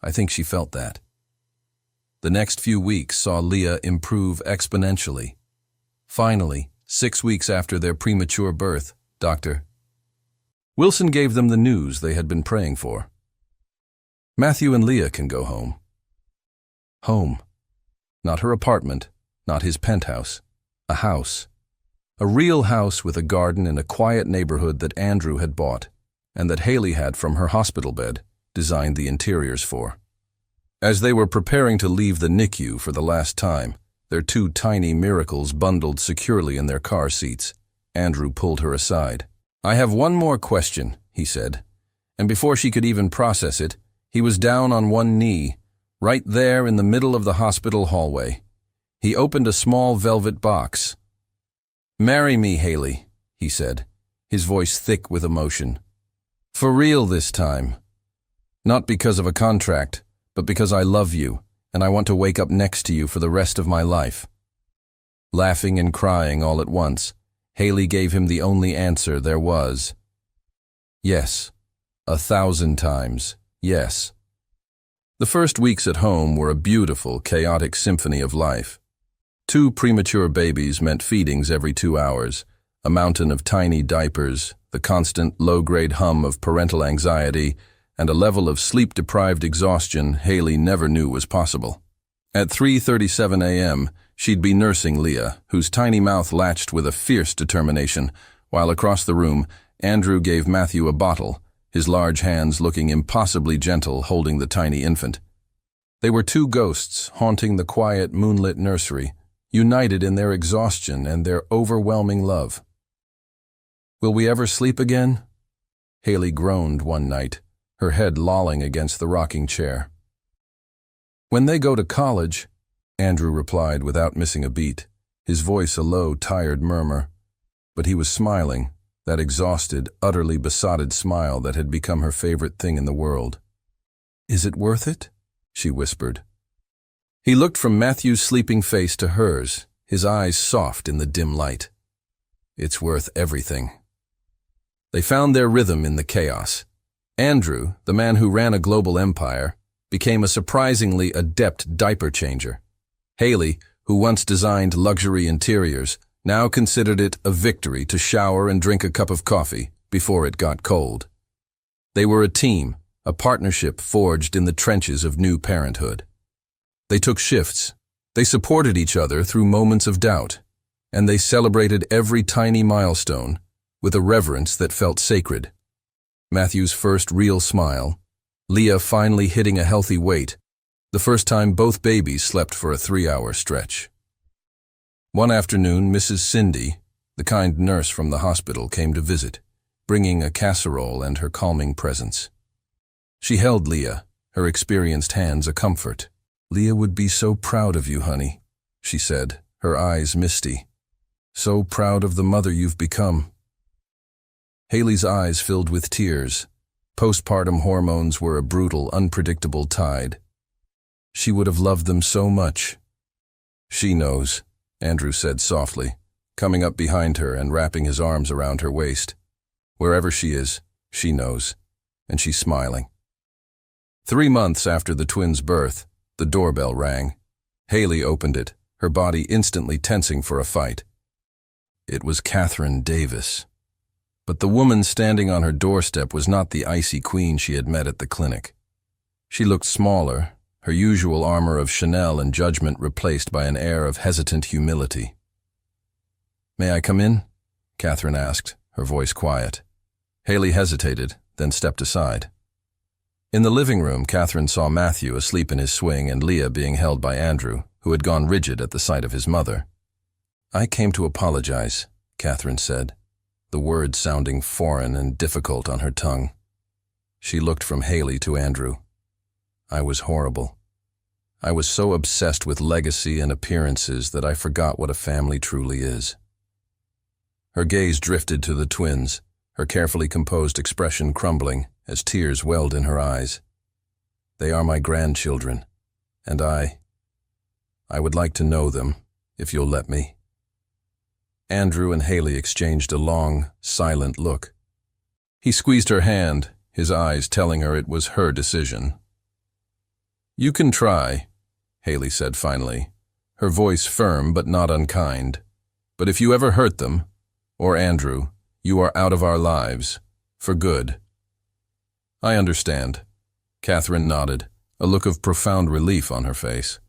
I think she felt that. The next few weeks saw Leah improve exponentially. Finally, 6 weeks after their premature birth, Dr. Wilson gave them the news they had been praying for. "Matthew and Leah can go home." Home. Not her apartment, not his penthouse. A house. A real house with a garden in a quiet neighborhood that Andrew had bought, and that Haley had from her hospital bed designed the interiors for. As they were preparing to leave the NICU for the last time, their two tiny miracles bundled securely in their car seats, Andrew pulled her aside. "I have one more question," he said, and before she could even process it, he was down on one knee, right there in the middle of the hospital hallway. He opened a small velvet box. "Marry me, Haley," he said, his voice thick with emotion. "For real this time. Not because of a contract, but because I love you, and I want to wake up next to you for the rest of my life." Laughing and crying all at once, Haley gave him the only answer there was. Yes. 1,000 times, yes. The first weeks at home were a beautiful, chaotic symphony of life. 2 premature babies meant feedings every 2 hours, a mountain of tiny diapers, the constant low-grade hum of parental anxiety, and a level of sleep-deprived exhaustion Haley never knew was possible. At 3:37 a.m., she'd be nursing Leah, whose tiny mouth latched with a fierce determination, while across the room, Andrew gave Matthew a bottle, his large hands looking impossibly gentle holding the tiny infant. They were 2 ghosts haunting the quiet, moonlit nursery, united in their exhaustion and their overwhelming love. "Will we ever sleep again?" Haley groaned one night, her head lolling against the rocking chair. "When they go to college," Andrew replied without missing a beat, his voice a low, tired murmur. But he was smiling, that exhausted, utterly besotted smile that had become her favorite thing in the world. "Is it worth it?" she whispered. He looked from Matthew's sleeping face to hers, his eyes soft in the dim light. "It's worth everything." They found their rhythm in the chaos. Andrew, the man who ran a global empire, became a surprisingly adept diaper changer. Haley, who once designed luxury interiors, now considered it a victory to shower and drink a cup of coffee before it got cold. They were a team, a partnership forged in the trenches of new parenthood. They took shifts. They supported each other through moments of doubt, and they celebrated every tiny milestone with a reverence that felt sacred. Matthew's first real smile, Leah finally hitting a healthy weight, the first time both babies slept for a 3-hour stretch. One afternoon, Mrs. Cindy, the kind nurse from the hospital, came to visit, bringing a casserole and her calming presence. She held Leah, her experienced hands a comfort. "Leah would be so proud of you, honey," she said, her eyes misty. "So proud of the mother you've become." Haley's eyes filled with tears. Postpartum hormones were a brutal, unpredictable tide. She would have loved them so much. "She knows," Andrew said softly, coming up behind her and wrapping his arms around her waist. "Wherever she is, she knows, and she's smiling." 3 months after the twins' birth, the doorbell rang. Haley opened it, her body instantly tensing for a fight. It was Catherine Davis. But the woman standing on her doorstep was not the icy queen she had met at the clinic. She looked smaller, her usual armor of Chanel and judgment replaced by an air of hesitant humility. "May I come in?" Catherine asked, her voice quiet. Haley hesitated, then stepped aside. In the living room, Catherine saw Matthew asleep in his swing and Leah being held by Andrew, who had gone rigid at the sight of his mother. "I came to apologize," Catherine said, the words sounding foreign and difficult on her tongue. She looked from Haley to Andrew. "I was horrible. I was so obsessed with legacy and appearances that I forgot what a family truly is." Her gaze drifted to the twins, her carefully composed expression crumbling as tears welled in her eyes. "They are my grandchildren, and I would like to know them, if you'll let me." Andrew and Haley exchanged a long, silent look. He squeezed her hand, his eyes telling her it was her decision. "You can try," Haley said finally, her voice firm but not unkind. "But if you ever hurt them, or Andrew, you are out of our lives, for good." "I understand," Catherine nodded, a look of profound relief on her face.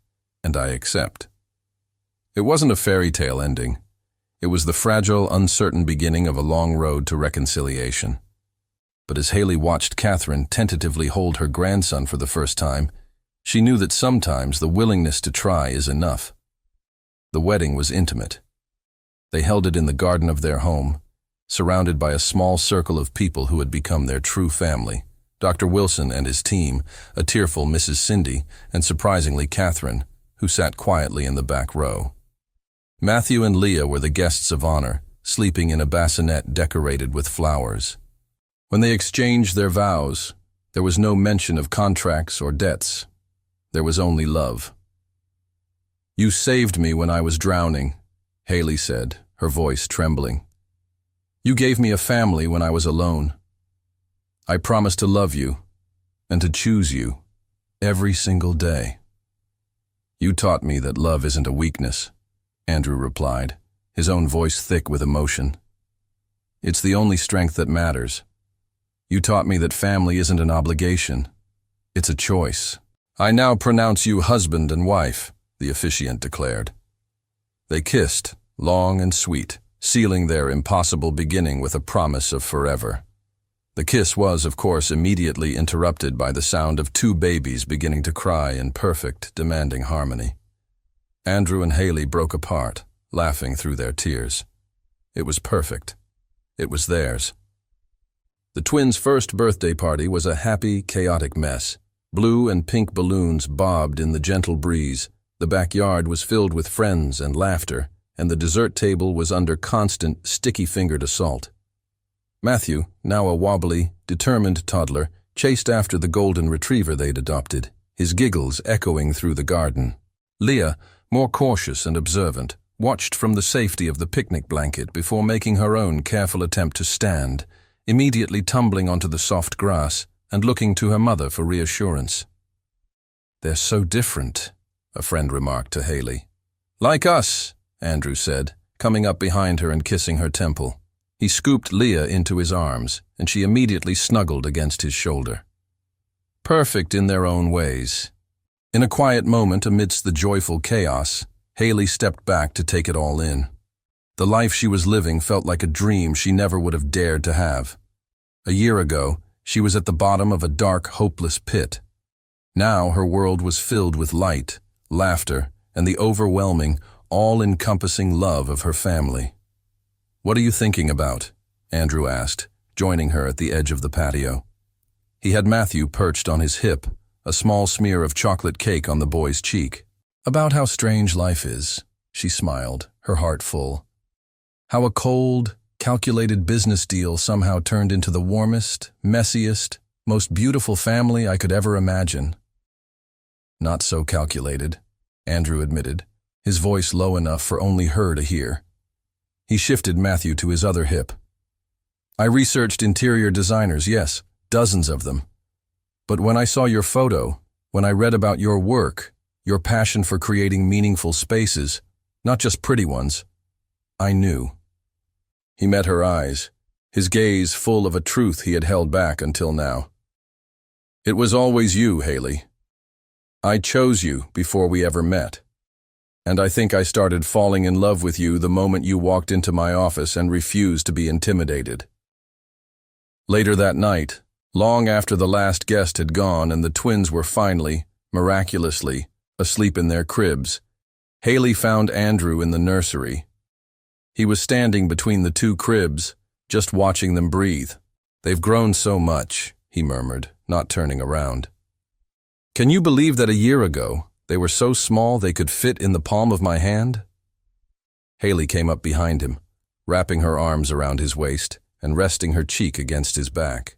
"And I accept." It wasn't a fairy tale ending. It was the fragile, uncertain beginning of a long road to reconciliation. But as Haley watched Catherine tentatively hold her grandson for the first time, she knew that sometimes the willingness to try is enough. The wedding was intimate. They held it in the garden of their home, surrounded by a small circle of people who had become their true family. Dr. Wilson and his team, a tearful Mrs. Cindy, and surprisingly Catherine, who sat quietly in the back row. Matthew and Leah were the guests of honor, sleeping in a bassinet decorated with flowers. When they exchanged their vows, there was no mention of contracts or debts. There was only love. "You saved me when I was drowning," Haley said, her voice trembling. "You gave me a family when I was alone. I promise to love you and to choose you every single day." "You taught me that love isn't a weakness," Andrew replied, his own voice thick with emotion. "It's the only strength that matters. You taught me that family isn't an obligation. It's a choice. I now pronounce you husband and wife," the officiant declared. They kissed, long and sweet, sealing their impossible beginning with a promise of forever. The kiss was, of course, immediately interrupted by the sound of 2 babies beginning to cry in perfect, demanding harmony. Andrew and Haley broke apart, laughing through their tears. It was perfect. It was theirs. The twins' first birthday party was a happy, chaotic mess. Blue and pink balloons bobbed in the gentle breeze. The backyard was filled with friends and laughter, and the dessert table was under constant, sticky-fingered assault. Matthew, now a wobbly, determined toddler, chased after the golden retriever they'd adopted, his giggles echoing through the garden. Leah, more cautious and observant, watched from the safety of the picnic blanket before making her own careful attempt to stand, immediately tumbling onto the soft grass, and looking to her mother for reassurance. "They're so different," a friend remarked to Haley. "Like us," Andrew said, coming up behind her and kissing her temple. He scooped Leah into his arms, and she immediately snuggled against his shoulder. Perfect in their own ways. In a quiet moment amidst the joyful chaos, Haley stepped back to take it all in. The life she was living felt like a dream she never would have dared to have. A year ago, she was at the bottom of a dark, hopeless pit. Now her world was filled with light, laughter, and the overwhelming, all-encompassing love of her family. "What are you thinking about?" Andrew asked, joining her at the edge of the patio. He had Matthew perched on his hip, a small smear of chocolate cake on the boy's cheek. "About how strange life is," she smiled, her heart full. "How a cold, calculated business deal somehow turned into the warmest, messiest, most beautiful family I could ever imagine." "Not so calculated," Andrew admitted, his voice low enough for only her to hear. He shifted Matthew to his other hip. "I researched interior designers, yes, dozens of them. But when I saw your photo, when I read about your work, your passion for creating meaningful spaces, not just pretty ones, I knew." He met her eyes, his gaze full of a truth he had held back until now. "It was always you, Haley. I chose you before we ever met. And I think I started falling in love with you the moment you walked into my office and refused to be intimidated." Later that night, long after the last guest had gone and the twins were finally, miraculously, asleep in their cribs, Haley found Andrew in the nursery. He was standing between the two cribs, just watching them breathe. "They've grown so much," he murmured, not turning around. "Can you believe that a year ago, they were so small they could fit in the palm of my hand?" Haley came up behind him, wrapping her arms around his waist and resting her cheek against his back.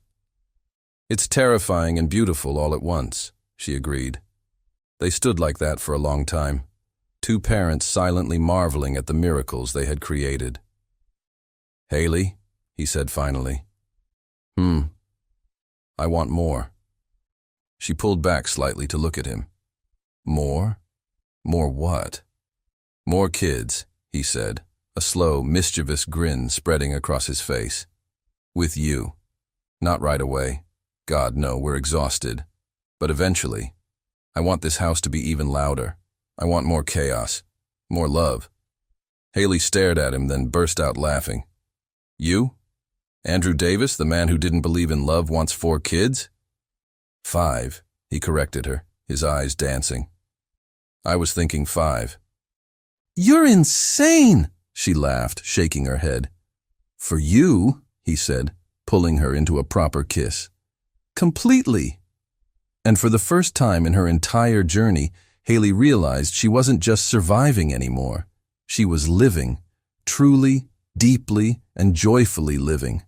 "It's terrifying and beautiful all at once," she agreed. They stood like that for a long time, two parents silently marveling at the miracles they had created. "Haley," he said finally. I want more." She pulled back slightly to look at him. "More? More what?" "More kids," he said, a slow, mischievous grin spreading across his face. "With you. Not right away. God, no, we're exhausted. But eventually. I want this house to be even louder. I want more chaos. More love." Haley stared at him, then burst out laughing. "You? Andrew Davis, the man who didn't believe in love, wants 4 kids?" 5, he corrected her, his eyes dancing. "I was thinking 5. "You're insane!" she laughed, shaking her head. "For you," he said, pulling her into a proper kiss. "Completely." And for the first time in her entire journey, Haley realized she wasn't just surviving anymore. She was living, truly, deeply, and joyfully living.